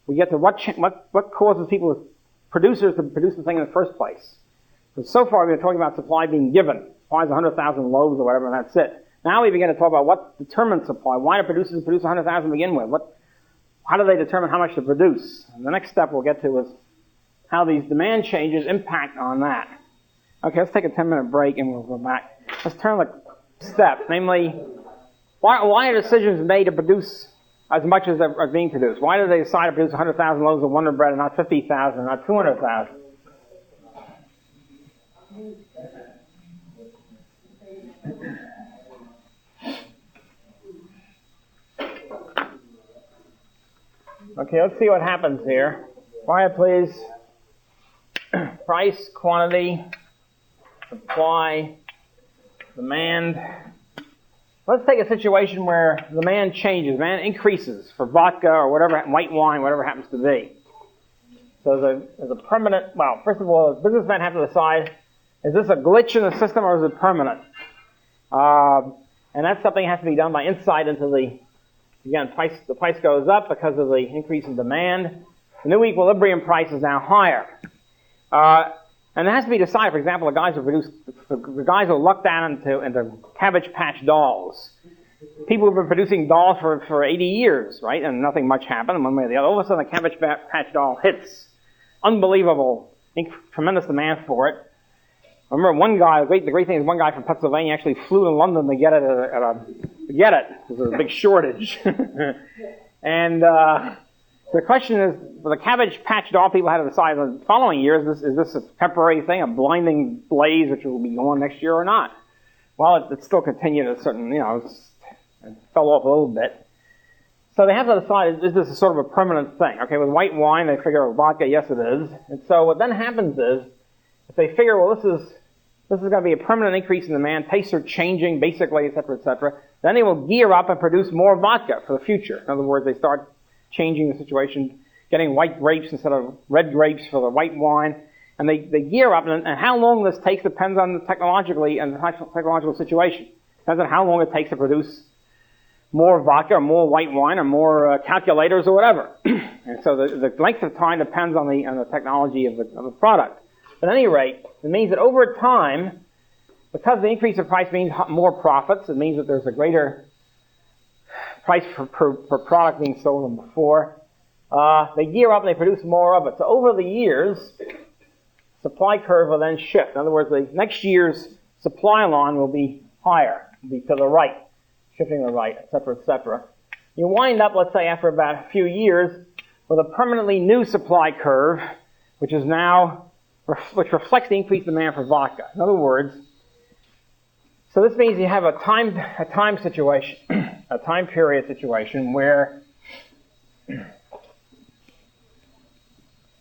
to what causes producers to produce the thing in the first place. Because so far we've been talking about supply being given. Supply is 100,000 loaves or whatever, and that's it. Now we begin to talk about what determines supply. Why do producers produce 100,000 to begin with? How do they determine how much to produce? And the next step we'll get to is how these demand changes impact on that. Okay, let's take a 10-minute break and we'll go back. Let's turn the step, namely, why are decisions made to produce as much as are being produced? Why do they decide to produce 100,000 loaves of Wonder Bread and not 50,000 and not 200,000? Okay, let's see what happens here. Quiet, please. Price, quantity, supply, demand. Let's take a situation where demand changes, demand increases for vodka or whatever, white wine, whatever it happens to be. So there's a permanent, first of all, the businessmen have to decide, is this a glitch in the system or is it permanent? And that's something that has to be done by insight into the price goes up because of the increase in demand. The new equilibrium price is now higher. And it has to be decided. For example, the guys who lucked down into Cabbage Patch dolls. People who've been producing dolls for 80 years, right? And nothing much happened one way or the other. All of a sudden, the Cabbage Patch doll hits. Unbelievable, tremendous demand for it. I remember one guy, the great thing is one guy from Pennsylvania actually flew to London to get it because there was a big shortage. And the question is, for the Cabbage Patch doll, people had to decide in the following years, is this a temporary thing, a blinding blaze which will be going next year or not? Well, it still continued at a certain, it fell off a little bit. So they have to decide, is this a sort of a permanent thing? Okay, with white wine, they figure vodka, yes it is. And so what then happens is, if they figure, well, this is going to be a permanent increase in demand, tastes are changing, basically, et cetera, then they will gear up and produce more vodka for the future. In other words, they start changing the situation, getting white grapes instead of red grapes for the white wine, and they gear up, and how long this takes depends on the technological situation. Depends on how long it takes to produce more vodka or more white wine or more calculators or whatever. And so the length of time depends on the technology of the product. But at any rate, it means that over time, because the increase in price means more profits, it means that there's a greater price per product being sold than before. They gear up and they produce more of it. So over the years, supply curve will then shift. In other words, the next year's supply line will be higher, will be to the right, shifting to the right, et cetera. You wind up, let's say, after about a few years, with a permanently new supply curve, which is now which reflects the increased demand for vodka. In other words, so this means you have a time situation, a time period situation where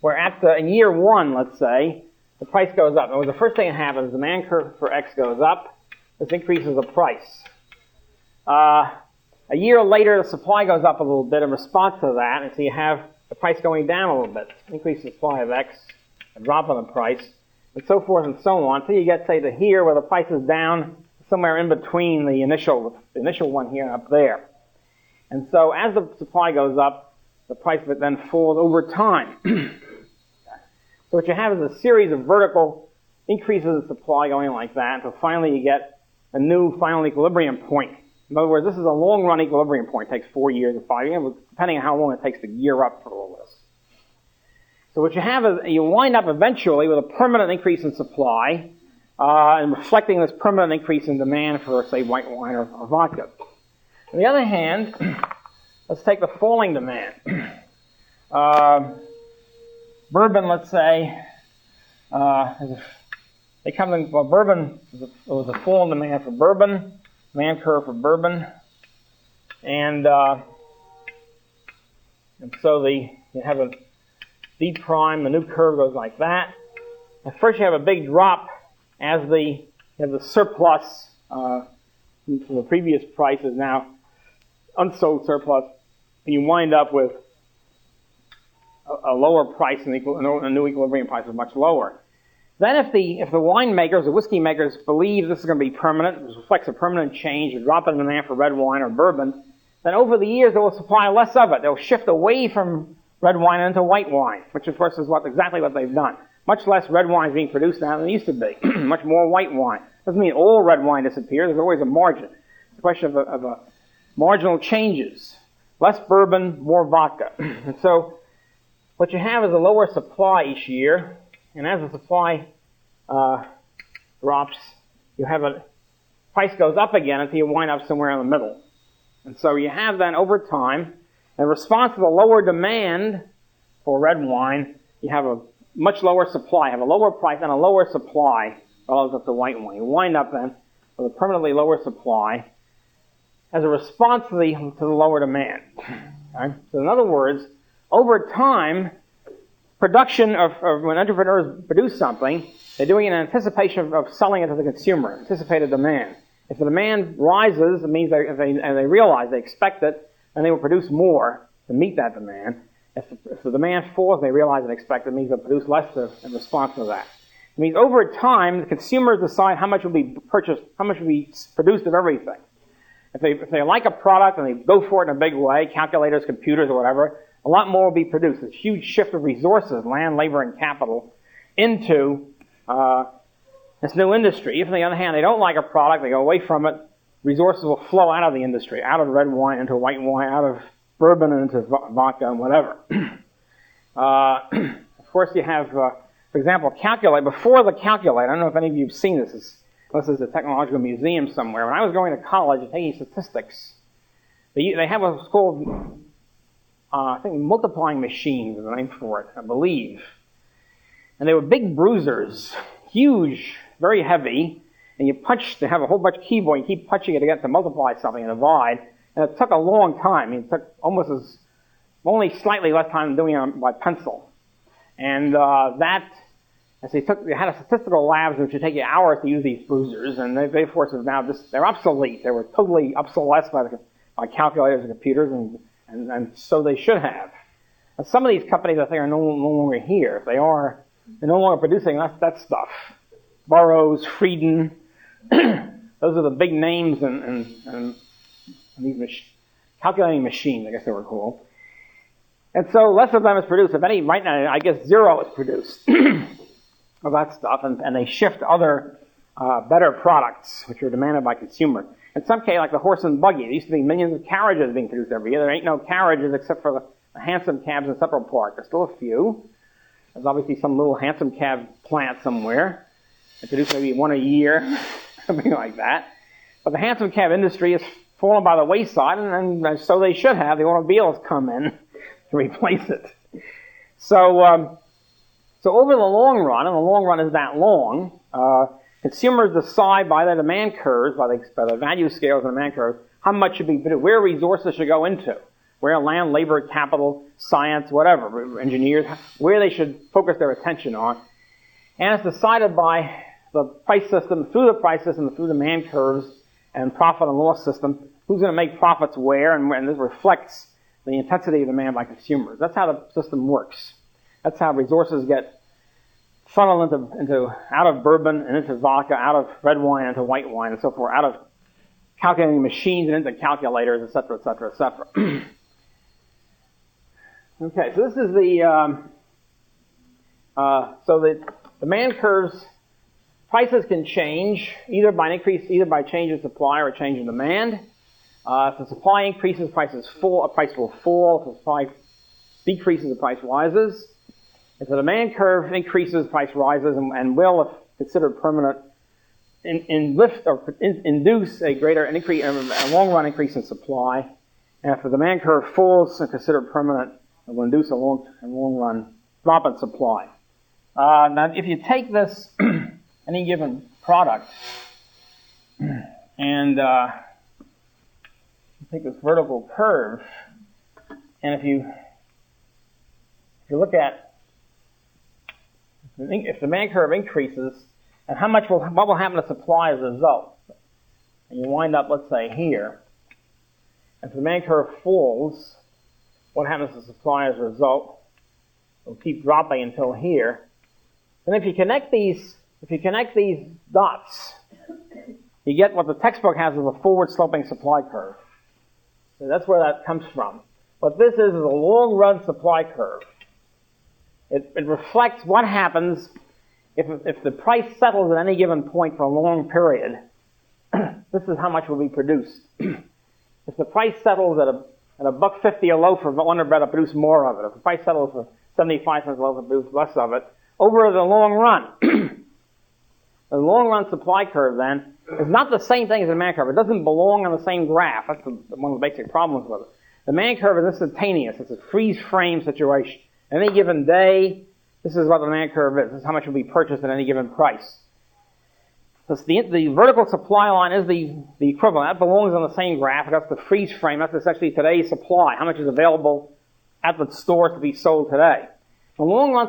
in year one, let's say, the price goes up. And the first thing that happens, the demand curve for X goes up. This increases the price. A year later, the supply goes up a little bit in response to that, and so you have the price going down a little bit. Increase the supply of X, a drop in the price, and so forth and so on, until you get, say, to here, where the price is down somewhere in between the initial one here and up there. And so as the supply goes up, the price of it then falls over time. So what you have is a series of vertical increases in supply going like that until finally you get a new final equilibrium point. In other words, this is a long-run equilibrium point. It takes 4 years or 5 years, depending on how long it takes to gear up for all this. So what you have is you wind up eventually with a permanent increase in supply and reflecting this permanent increase in demand for, say, white wine or vodka. On the other hand, let's take the falling demand. Bourbon, let's say, bourbon, there was a fall in demand for bourbon, demand curve for bourbon, and so you have a D prime, the new curve goes like that. At first you have a big drop as you have the surplus from the previous price is now unsold surplus, and you wind up with a lower price, and a new equilibrium price is much lower. Then if the winemakers, the whiskey makers, believe this is going to be permanent, this reflects a permanent change, a drop in demand for red wine or bourbon, then over the years they will supply less of it. They'll shift away from red wine into white wine, which of course is exactly what they've done. Much less red wine is being produced now than it used to be. Much more white wine. Doesn't mean all red wine disappears. There's always a margin. It's a question of marginal changes. Less bourbon, more vodka. And so what you have is a lower supply each year, and as the supply drops, you have price goes up again until you wind up somewhere in the middle. And so you have then over time, in response to the lower demand for red wine, you have a much lower supply, have a lower price and a lower supply relative to white wine. You wind up then with a permanently lower supply as a response to the lower demand. Okay? So in other words, over time, production when entrepreneurs produce something, they're doing it in anticipation of selling it to the consumer, anticipated demand. If the demand rises, it means if they realize, they expect it, then they will produce more to meet that demand. If the demand falls, they realize and expect it, means they'll produce less in response to that. It means over time, the consumers decide how much will be purchased, how much will be produced of everything. If they like a product and they go for it in a big way, calculators, computers, or whatever, a lot more will be produced. There's a huge shift of resources, land, labor, and capital, into this new industry. If, on the other hand, they don't like a product, they go away from it, resources will flow out of the industry, out of red wine into white wine, out of bourbon into vodka and whatever. Of course, you have, for example, a calculator. Before the calculator, I don't know if any of you have seen this, unless there's a technological museum somewhere. When I was going to college and taking statistics, they have what's called, I think, multiplying machines is the name for it, I believe. And they were big bruisers, huge, very heavy, and they have a whole bunch of keyboard, you keep punching it to get to multiply something and divide, and it took a long time. It took only slightly less time than doing it by pencil. And as they had a statistical labs which would take you hours to use these bruisers, and they of course, they're obsolete. They were totally obsolesced by calculators and computers, and so they should have. And some of these companies, I think, are no longer here. They're no longer producing that stuff. Burroughs, Frieden, those are the big names and these calculating machines, I guess they were called. And so less of them is produced. If any, right now, I guess 0 is produced of that stuff, and they shift other better products, which are demanded by consumers. In some cases, like the horse and buggy, there used to be millions of carriages being produced every year. There ain't no carriages except for the hansom cabs in Central Park. There's still a few. There's obviously some little hansom cab plant somewhere. They produce maybe one a year, something like that. But the hansom cab industry has fallen by the wayside, and so they should have. The automobiles come in to replace it. So So over the long run, and the long run is that long, consumers decide by their demand curves, by the value scales and demand curves, how much should be produced, where resources should go into, where land, labor, capital, science, whatever, engineers, where they should focus their attention on. And it's decided by the price system, through the price system, through demand curves and profit and loss system, who's going to make profits where, and this reflects the intensity of demand by consumers. That's how the system works. That's how resources get funneled into out of bourbon and into vodka, out of red wine into white wine, and so forth, out of calculating machines and into calculators, et cetera, et cetera, et cetera. Okay, so this is the so the demand curves. Prices can change either by change in supply or a change in demand. If the supply increases, a price will fall. If the supply decreases, the price rises. If the demand curve increases, price rises and will, if considered permanent, induce a long-run increase in supply. And if the demand curve falls and considered permanent, it will induce a long-run drop in supply. Now, if you take this, any given product, and take this vertical curve, and if you look at if the demand curve increases, and what will happen to supply as a result? And you wind up, let's say, here. If the demand curve falls, what happens to supply as a result? It will keep dropping until here. And if you connect these dots, you get what the textbook has as a forward-sloping supply curve. So that's where that comes from. What this is a long-run supply curve. It reflects what happens if the price settles at any given point for a long period. This is how much will be produced. If the price settles at $1.50 a loaf for Wonder Bread, it'll produce more of it. If the price settles for 75 cents a loaf, it'll produce less of it. Over the long run, the long-run supply curve, then, is not the same thing as the demand curve. It doesn't belong on the same graph. That's one of the basic problems with it. The demand curve is instantaneous. It's a freeze-frame situation. Any given day, this is what the demand curve is. This is how much will be purchased at any given price. So the vertical supply line is the equivalent. That belongs on the same graph. That's the freeze frame. That's essentially today's supply. How much is available at the store to be sold today. The long-run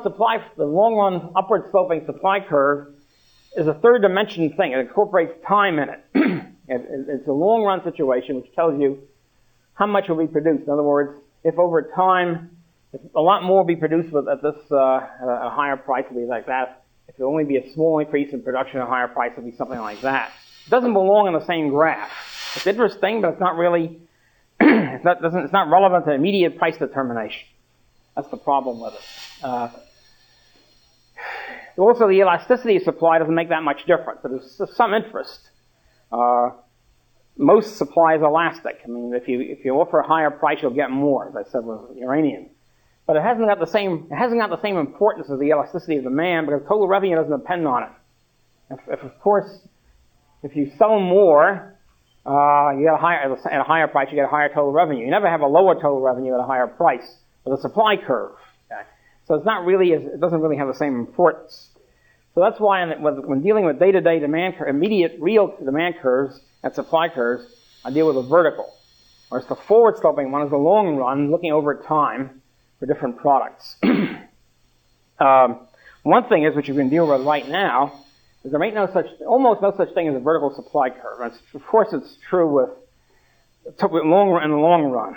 upward-sloping supply curve is a third-dimension thing. It incorporates time in it. It's a long-run situation which tells you how much will be produced. In other words, if over time, if a lot more will be produced at a higher price, it'll be like that. If there'll only be a small increase in production at a higher price, it'll be something like that. It doesn't belong in the same graph. It's interesting, but it's not really, it's not relevant to immediate price determination. That's the problem with it. Also, the elasticity of supply doesn't make that much difference, but there's some interest. Most supply is elastic. I mean, if you offer a higher price, you'll get more, as I said with uranium. But it hasn't got the same importance as the elasticity of demand, because total revenue doesn't depend on it. If you sell more, you get at a higher price, you get a higher total revenue. You never have a lower total revenue at a higher price with a supply curve. Okay? So it doesn't really have the same importance. So that's why when dealing with day-to-day demand, immediate real demand curves and supply curves, I deal with a vertical. Whereas the forward-sloping one is the long run, looking over time for different products. One thing is, which you can deal with right now, is there ain't almost no such thing as a vertical supply curve. And of course, it's true in the long run.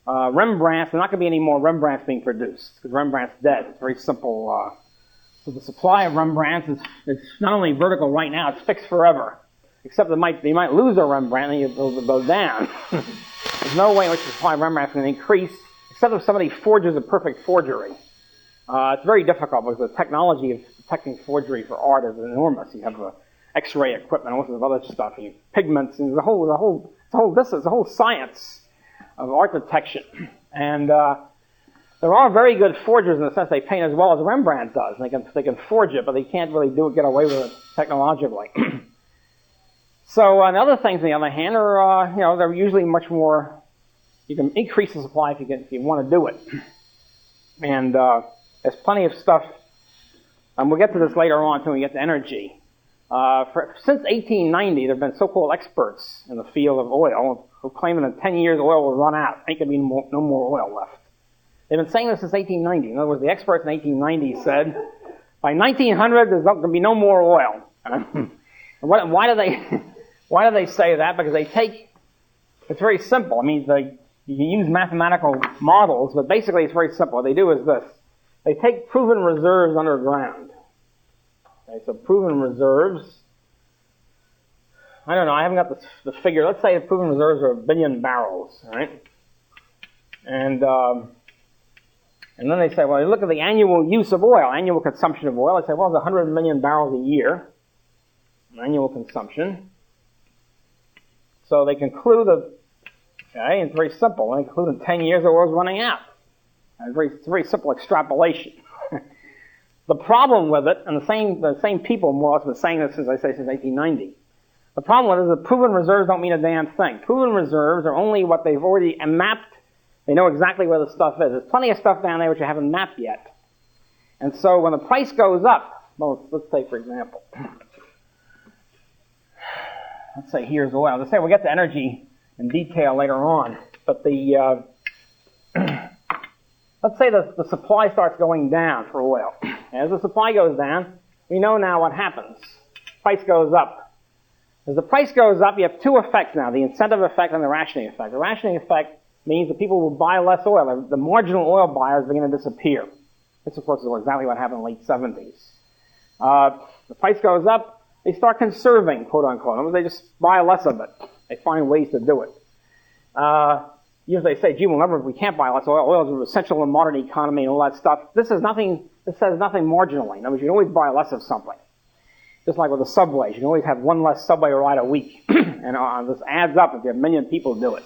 Rembrandts, there's not going to be any more Rembrandts being produced, because Rembrandt's dead. It's very simple. So the supply of Rembrandts is not only vertical right now, it's fixed forever. Except they might lose a Rembrandt and it'll go down. There's no way in which the supply of Rembrandts can increase, except if somebody forges a perfect forgery. It's very difficult because the technology of detecting forgery for art is enormous. You have X-ray equipment, all sorts of other stuff, you pigments, and there's a whole science of art detection. And there are very good forgers in the sense they paint as well as Rembrandt does. They can forge it, but they can't really get away with it technologically. So, and other things, on the other hand, are they're usually much more. You can increase the supply if you want to do it. And There's plenty of stuff, and we'll get to this later on when we get to energy. Since 1890, there have been so-called experts in the field of oil who claim that in 10 years oil will run out. Ain't going to be no more oil left. They've been saying this since 1890. In other words, the experts in 1890 said, by 1900, there's going to be no more oil. Why do they say that? Because it's very simple. I mean, you can use mathematical models, but basically it's very simple. What they do is this. They take proven reserves underground. Okay, so proven reserves, I don't know, I haven't got the figure. Let's say the proven reserves are 1 billion barrels, all right? And then they say, well, you look at the annual use of oil, annual consumption of oil. They say, well, it's 100 million barrels a year, annual consumption. So they conclude that, okay, it's very simple. They conclude in 10 years the oil's running out. It's a very simple extrapolation. The problem with it, and the same people more or less have been saying this since 1890. The problem with it is that proven reserves don't mean a damn thing. Proven reserves are only what they've already mapped. They know exactly where the stuff is. There's plenty of stuff down there which you haven't mapped yet. And so when the price goes up, well, let's say for example, let's say here's oil. Let's say we'll get to energy in detail later on, but let's say the supply starts going down for oil. As the supply goes down, we know now what happens. Price goes up. As the price goes up, you have two effects now, the incentive effect and the rationing effect. The rationing effect means that people will buy less oil. The marginal oil buyers are going to disappear. This, of course, is exactly what happened in the late 70s. The price goes up, they start conserving, quote unquote. They just buy less of it. They find ways to do it. Usually they say, gee, we can't buy less oil. Oil is essential in modern economy and all that stuff. This says nothing marginally. In other words, you can always buy less of something. Just like with the subways. You can always have one less subway ride a week. And this adds up if you have 1 million people do it.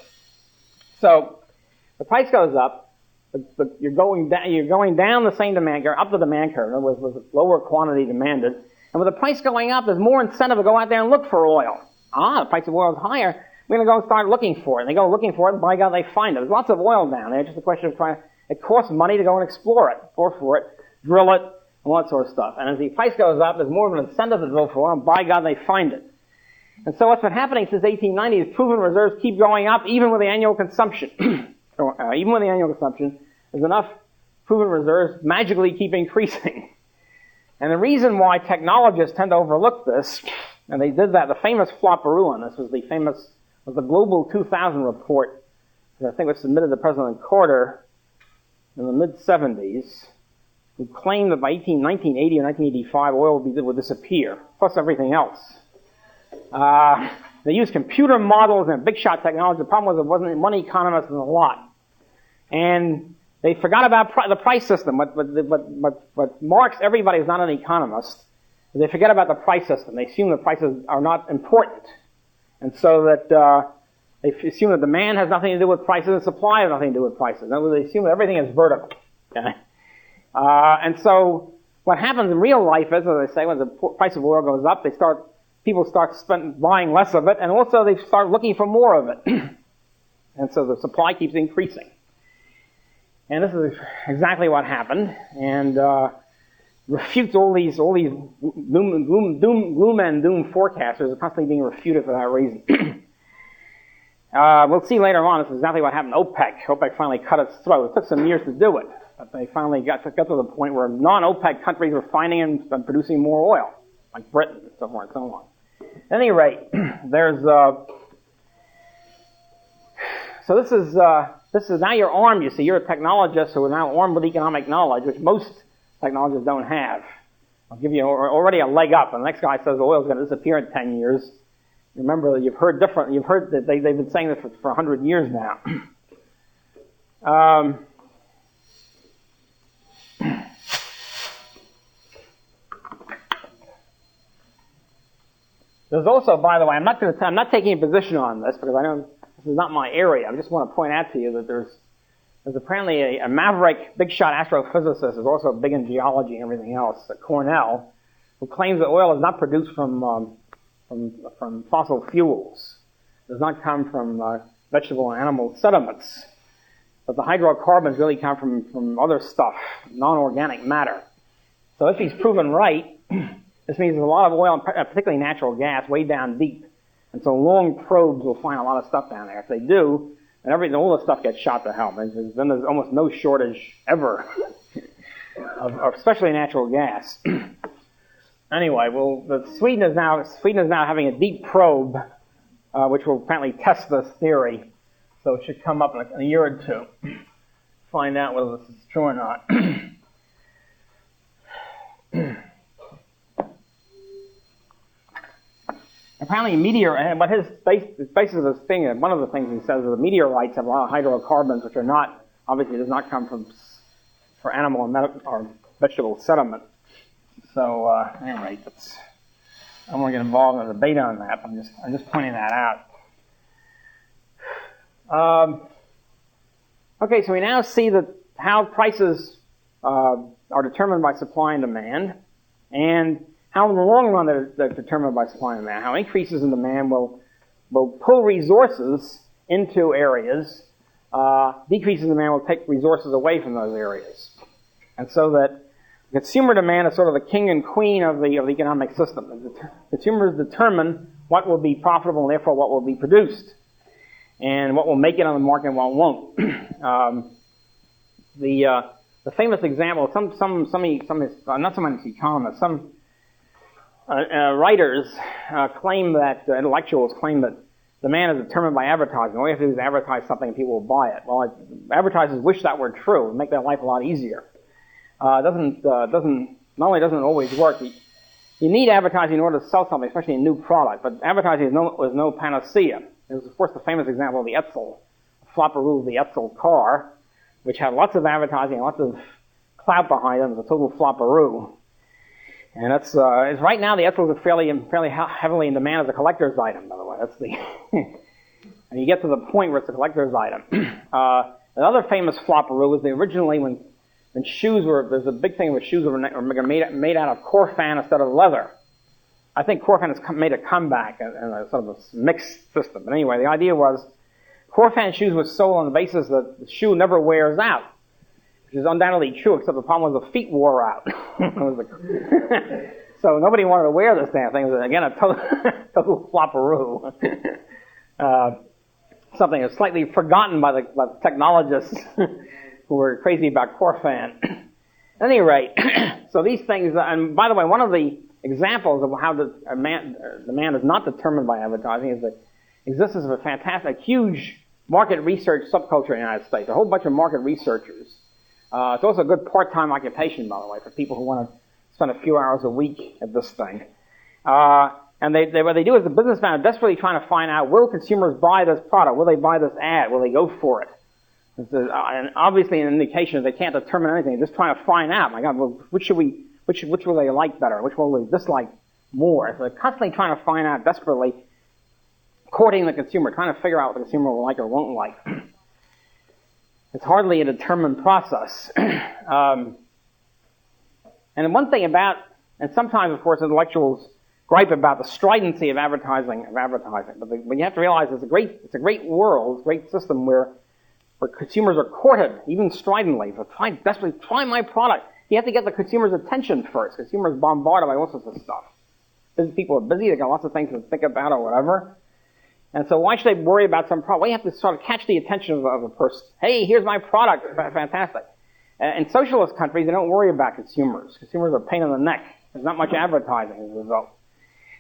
So, the price goes up, but you're going down the same demand, you're up the demand curve, in other words, with lower quantity demanded. And with the price going up, there's more incentive to go out there and look for oil. The price of oil is higher. We're going to go and start looking for it. And they go looking for it, and by God, they find it. There's lots of oil down there. It's just a question of it costs money to go and explore it, drill it, and all that sort of stuff. And as the price goes up, there's more of an incentive to drill for oil, and by God, they find it. And so what's been happening since 1890 is proven reserves keep going up, even with the annual consumption. Even with the annual consumption, there's enough proven reserves magically keep increasing. And the reason why technologists tend to overlook this, and they did that, the famous flopperoo on this was the Global 2000 report, that I think was submitted to President Carter in the mid-70s, who claimed that by 1980 or 1985, oil would disappear, plus everything else. They used computer models and big shot technology. The problem was there wasn't one economist in the lot. And they forgot about the price system. What marks everybody who's not an economist is they forget about the price system. They assume the prices are not important. And so that they assume that demand has nothing to do with prices and supply has nothing to do with prices. In other words, they assume that everything is vertical. Okay? And so what happens in real life is, as I say, when the price of oil goes up, people start buying less of it, and also they start looking for more of it. And so the supply keeps increasing. And this is exactly what happened, and refutes all these gloom and doom forecasters are constantly being refuted for that reason. We'll see later on, this is exactly what happened to OPEC. OPEC finally cut its throat. It took some years to do it, but they finally got to the point where non-OPEC countries were finding and producing more oil, like Britain and so forth and so on. At any rate, so this is now you're armed, you see. You're a technologist who are now armed with economic knowledge, which most technologists don't have. I'll give you already a leg up. And the next guy says oil is going to disappear in 10 years. Remember that you've heard that they've been saying this for 100 years now. There's also, by the way, I'm not taking a position on this because I know this is not my area. I just want to point out to you that there's apparently a maverick big shot astrophysicist who's also big in geology and everything else at Cornell, who claims that oil is not produced from fossil fuels. It does not come from vegetable and animal sediments. but the hydrocarbons really come from other stuff, non-organic matter. So if he's proven right, this means there's a lot of oil, particularly natural gas, way down deep. And so long probes will find a lot of stuff down there. If they do, then all the stuff gets shot to hell. Then there's almost no shortage ever, of especially natural gas. Anyway, Sweden is now having a deep probe, which will apparently test this theory. So it should come up in a year or two. Find out whether this is true or not. Apparently, what his basis of his thing, one of the things he says is that meteorites have a lot of hydrocarbons, which obviously does not come for animal or vegetable sediment. So, anyway, I don't want to get involved in a debate on that. I'm just pointing that out. Okay, so we now see how prices are determined by supply and demand, and how in the long run they're determined by supply and demand. How increases in demand will pull resources into areas. Decreases in demand will take resources away from those areas. And so that consumer demand is sort of the king and queen of the economic system. Consumers determine what will be profitable and therefore what will be produced, and what will make it on the market and what won't. The famous example, not so much economists, some writers intellectuals claim that demand is determined by advertising. All you have to do is advertise something and people will buy it. Well, advertisers wish that were true. It would make their life a lot easier. Not only doesn't it always work, you need advertising in order to sell something, especially a new product, but advertising is no panacea. There's, of course, the famous example of the Etzel, flopperoo of the Etzel car, which had lots of advertising, lots of clout behind it. It was a total flopperoo. And it's right now the Etzels are fairly heavily in demand as a collector's item, by the way. And you get to the point where it's a collector's item. Another famous flopperoo was originally when shoes there's a big thing with shoes were made out of Corfan instead of leather. I think Corfan has made a comeback in a sort of a mixed system. But anyway, the idea was Corfan shoes were sold on the basis that the shoe never wears out, which is undoubtedly true, except the problem was the feet wore out. So nobody wanted to wear this damn thing. It was, again, a total flopperoo. Something that's slightly forgotten by the technologists who were crazy about Corfan. At any rate, so these things, and by the way, one of the examples of how demand is not determined by advertising is the existence of a fantastic, huge market research subculture in the United States. A whole bunch of market researchers. It's also a good part-time occupation, by the way, for people who want to spend a few hours a week at this thing. And what they do is the businessmen are desperately trying to find out, will consumers buy this product? Will they buy this ad? Will they go for it? And obviously an indication that they can't determine anything. They're just trying to find out. My God, well, which will they like better? Which will they dislike more? So they're constantly trying to find out desperately, courting the consumer, trying to figure out what the consumer will like or won't like. It's hardly a determined process. And one thing and sometimes, of course, intellectuals gripe about the stridency of advertising. But you have to realize it's a great world, a great system where consumers are courted, even stridently, for desperately try my product. You have to get the consumer's attention first. Consumers bombarded by all sorts of stuff. People are busy, they got lots of things to think about or whatever. And so why should they worry about some product? Well, you have to sort of catch the attention of a person. Hey, here's my product. Fantastic. In socialist countries, they don't worry about consumers. Consumers are a pain in the neck. There's not much advertising as a result.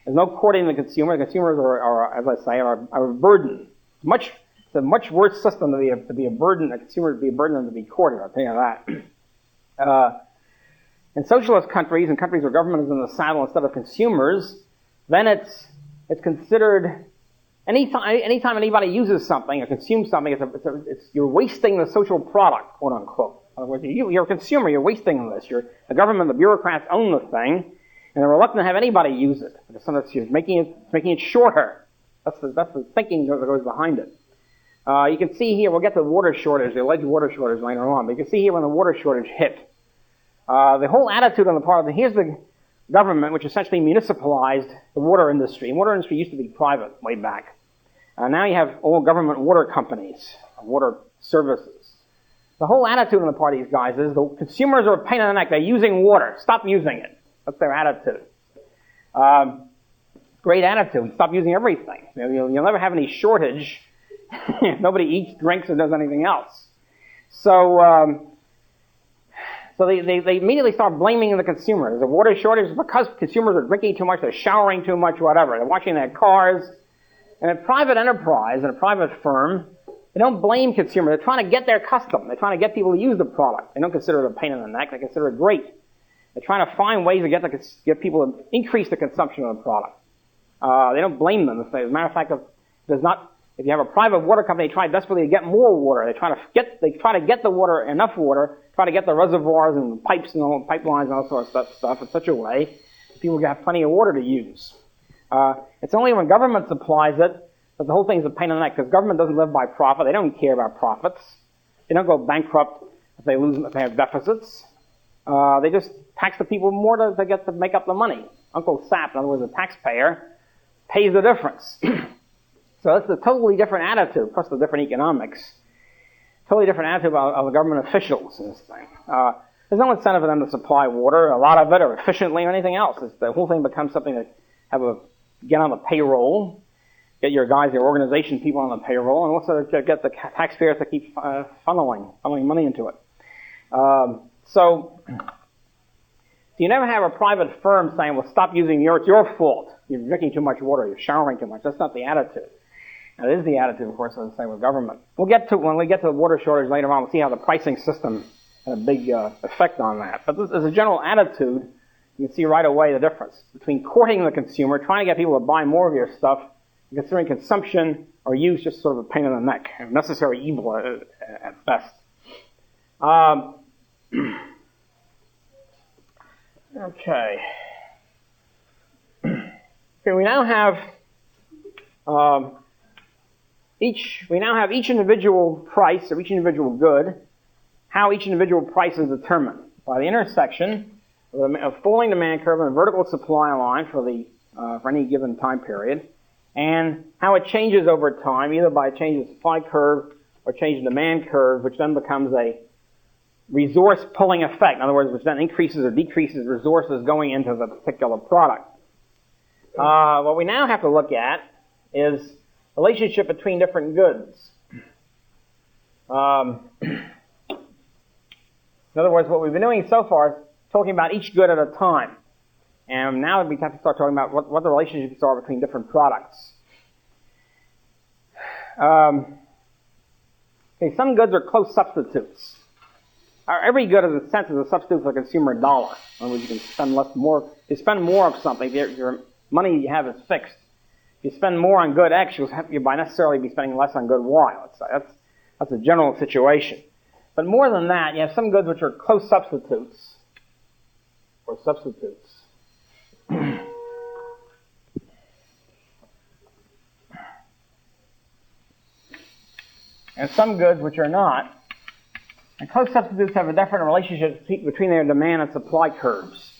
There's no courting the consumer. The consumers are, as I say, are a burden. It's a much worse system to be a burden, a consumer to be a burden than to be courted, I'll tell you that. In socialist countries, and countries where government is in the saddle instead of consumers, then it's considered, anytime anybody uses something or consumes something, you're wasting the social product, quote unquote. In other words, you're a consumer, you're wasting this. The government, the bureaucrats own the thing, and they're reluctant to have anybody use it. Because sometimes you're making it shorter. That's the thinking that goes behind it. You can see here, we'll get to the water shortage, the alleged water shortage later on, but you can see here when the water shortage hit. The whole attitude on the part of here's the government, which essentially municipalized the water industry. And water industry used to be private way back. Now you have all government water companies, water services. The whole attitude on the part of these guys is the consumers are a pain in the neck. They're using water. Stop using it. That's their attitude. Great attitude. Stop using everything. You'll never have any shortage. Nobody eats, drinks, or does anything else. So they immediately start blaming the consumer. There's a water shortage because consumers are drinking too much, they're showering too much, whatever. They're washing their cars. In a private enterprise, in a private firm, they don't blame consumers. They're trying to get their custom. They're trying to get people to use the product. They don't consider it a pain in the neck. They consider it great. They're trying to find ways to get people to increase the consumption of the product. They don't blame them. As a matter of fact, if you have a private water company, they try desperately to get more water. They try to get the water, enough water, try to get the reservoirs and the pipes and all pipelines and all sorts of stuff in such a way that people can have plenty of water to use. It's only when government supplies it that the whole thing's a pain in the neck, because government doesn't live by profit. They don't care about profits. They don't go bankrupt if they have deficits. They just tax the people more to make up the money. Uncle Sap, in other words, the taxpayer, pays the difference. So it's a totally different attitude, plus the different economics. Totally different attitude of the government officials in this thing. There's no incentive for them to supply water, a lot of it, or efficiently, or anything else. The whole thing becomes something that get on the payroll, get your guys, your organization people on the payroll, and also to get the taxpayers to keep funneling money into it. So you never have a private firm saying, well, stop using it's your fault. You're drinking too much water, you're showering too much. That's not the attitude. Now, it is the attitude, of course, of the same with government. When we get to the water shortage later on, we'll see how the pricing system had a big effect on that. But as a general attitude, you can see right away the difference between courting the consumer, trying to get people to buy more of your stuff, and considering consumption or use just sort of a pain in the neck, a necessary evil at best. Okay. We now have each individual price of each individual good, how each individual price is determined by the intersection of a falling demand curve and a vertical supply line for any given time period, and how it changes over time, either by a change in the supply curve or change in demand curve, which then becomes a resource pulling effect. In other words, which then increases or decreases resources going into the particular product. What we now have to look at is relationship between different goods. In other words, what we've been doing so far is talking about each good at a time. And now we have to start talking about what the relationships are between different products. Some goods are close substitutes. Every good, in a sense, is a substitute for the consumer dollar. In other words, you can you spend more of something. Your money you have is fixed. If you spend more on good X, you by necessarily be spending less on good Y. That's a general situation. But more than that, you have some goods which are close substitutes, or substitutes. And some goods which are not. And close substitutes have a different relationship between their demand and supply curves.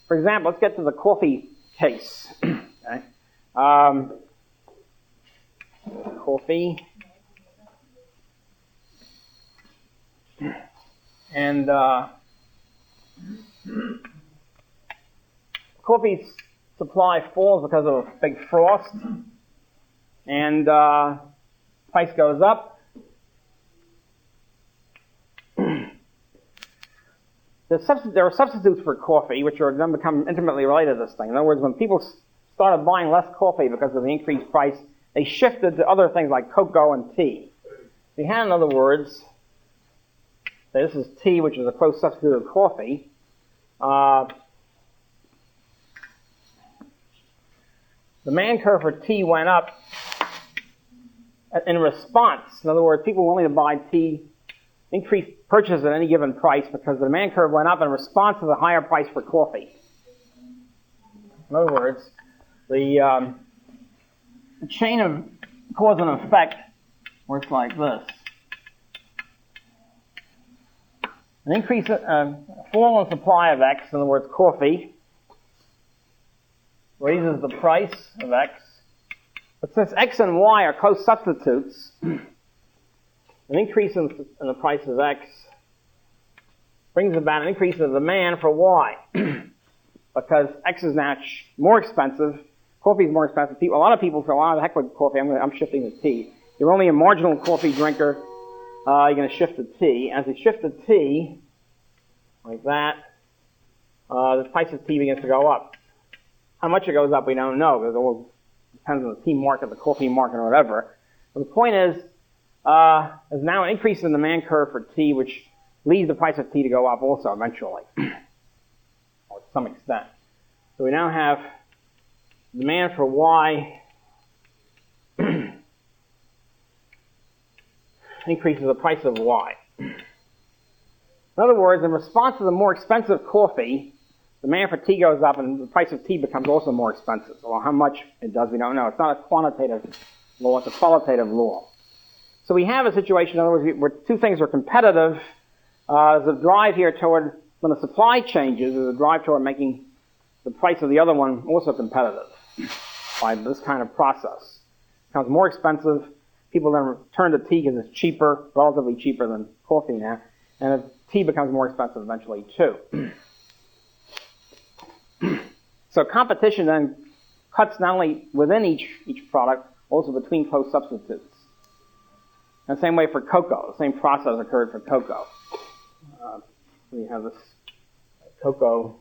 For example, let's get to the coffee case. Okay. Coffee. And coffee supply falls because of a big frost, and price goes up. There are substitutes for coffee, which are then become intimately related to this thing. In other words, when people started buying less coffee because of the increased price, they shifted to other things like cocoa and tea. They had, in other words, this is tea, which is a close substitute of coffee. The demand curve for tea went up in response. In other words, people were willing to buy tea, increased purchases at any given price because the demand curve went up in response to the higher price for coffee. In other words, the chain of cause and effect works like this. An increase, fall in supply of X, in other words, coffee, raises the price of X. But since X and Y are close substitutes, an increase in the price of X brings about an increase in the demand for Y. Because X is now more expensive, coffee is more expensive. A lot of people say, well, the heck with coffee, I'm shifting to tea. You're only a marginal coffee drinker, you're going to shift to tea. As you shift to tea, like that, the price of tea begins to go up. How much it goes up, we don't know, because it all depends on the tea market, the coffee market, or whatever. But the point is, there's now an increase in the demand curve for tea, which leads the price of tea to go up also eventually, or to some extent. So we now have demand for Y increases the price of Y. In other words, in response to the more expensive coffee, demand for tea goes up and the price of tea becomes also more expensive. Well, how much it does, we don't know. It's not a quantitative law, it's a qualitative law. So we have a situation, in other words, where two things are competitive. There's a drive here toward, when the supply changes, there's a drive toward making the price of the other one also competitive by this kind of process. It becomes more expensive. People then turn to tea because it's cheaper, relatively cheaper than coffee now, and tea becomes more expensive eventually too. So competition then cuts not only within each product, also between close substitutes. And the same way for cocoa. The same process occurred for cocoa. We have this cocoa.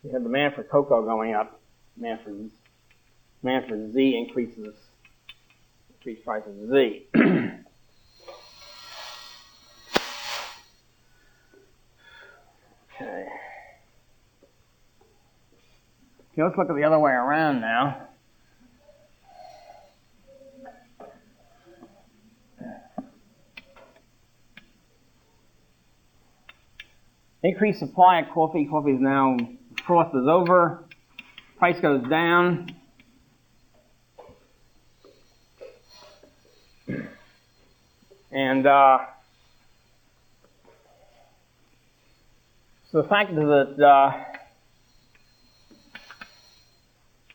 We have demand for cocoa going up. Demand for Z increases. Increased price of Z. Okay. Let's look at the other way around now. Increased supply of coffee. Coffee is now, frost is over. Price goes down. And so the fact is that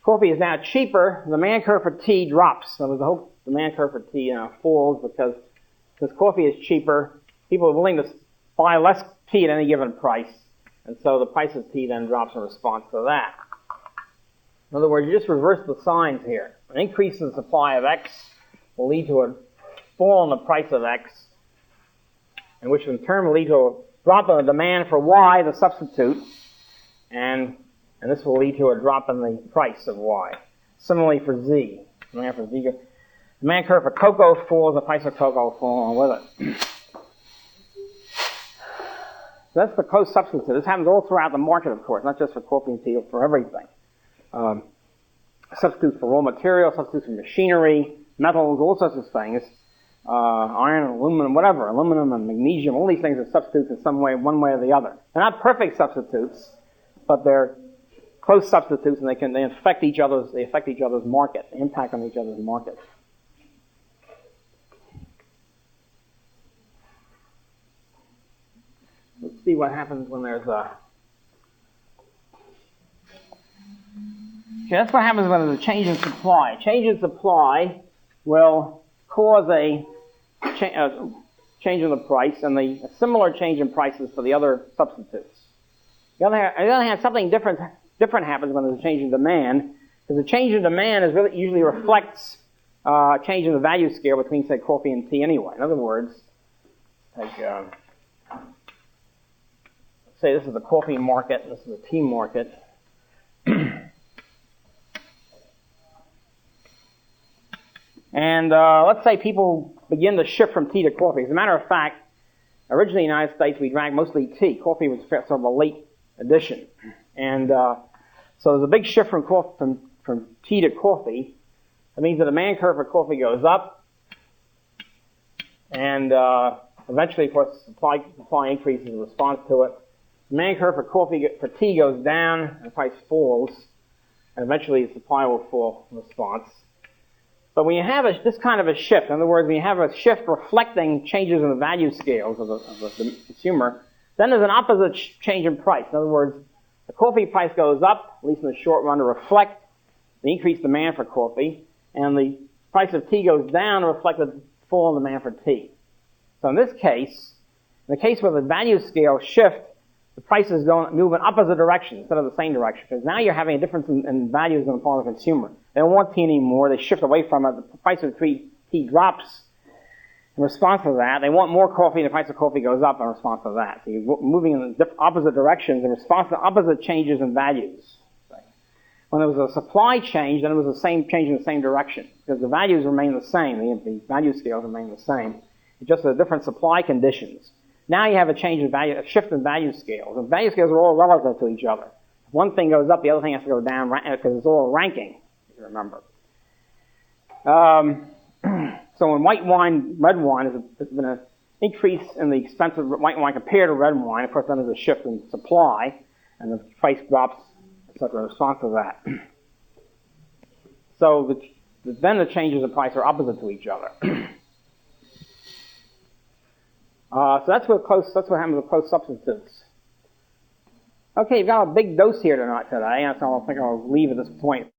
coffee is now cheaper. The demand curve for tea drops. So the whole demand curve for tea falls because coffee is cheaper. People are willing to buy less tea at any given price, and so the price of tea then drops in response to that. In other words, you just reverse the signs here. An increase in the supply of X will lead to a fall in the price of X, and which in turn will lead to a drop in the demand for Y, the substitute, and this will lead to a drop in the price of Y. Similarly for Z. Demand curve for cocoa falls, the price of cocoa falls along with it. So that's the close substitute. This happens all throughout the market, of course, not just for coffee and tea, but for everything. Substitutes for raw material, substitutes for machinery, metals, all sorts of things. Iron, aluminum, whatever. Aluminum and magnesium, all these things are substitutes in some way, one way or the other. They're not perfect substitutes, but they're close substitutes, and they affect each other's market, they impact on each other's market. Let's see what happens when there's a... Okay, that's what happens when there's a change in supply. A change in supply will cause a change in the price, and a similar change in prices for the other substitutes. On the other hand, something different happens when there's a change in demand, because the change in demand usually reflects a change in the value scale between, say, coffee and tea anyway. In other words, say this is the coffee market, and this is the tea market. And let's say people begin to shift from tea to coffee. As a matter of fact, originally in the United States we drank mostly tea. Coffee was sort of a late addition. And so there's a big shift from tea to coffee. That means the demand curve for coffee goes up. And eventually, of course, supply increases in response to it. The demand curve for tea goes down, and the price falls. And eventually the supply will fall in response. But when you have this kind of a shift, in other words, when you have a shift reflecting changes in the value scales of the consumer, then there's an opposite change in price. In other words, the coffee price goes up, at least in the short run, to reflect the increased demand for coffee, and the price of tea goes down to reflect the fall in demand for tea. So in this case, in the case where the value scale shift, the prices don't move in opposite directions instead of the same direction, because now you're having a difference in values on the part of the consumer. They don't want tea anymore. They shift away from it. The price of tea drops in response to that. They want more coffee, and the price of coffee goes up in response to that. So you're moving in the opposite directions in response to opposite changes in values. When there was a supply change, then it was the same change in the same direction, because the values remain the same. The value scales remain the same. It's just the different supply conditions. Now you have a change in value, a shift in value scales. The value scales are all relative to each other. If one thing goes up, the other thing has to go down, because it's all ranking, if you remember. So in white wine, red wine, there's been an increase in the expense of white wine compared to red wine. Of course, then there's a shift in supply, and the price drops, etc., in response to that. So then the changes in price are opposite to each other. So that's what happens with close substitutes. Okay, you've got a big dose here today, so I think I'll leave at this point.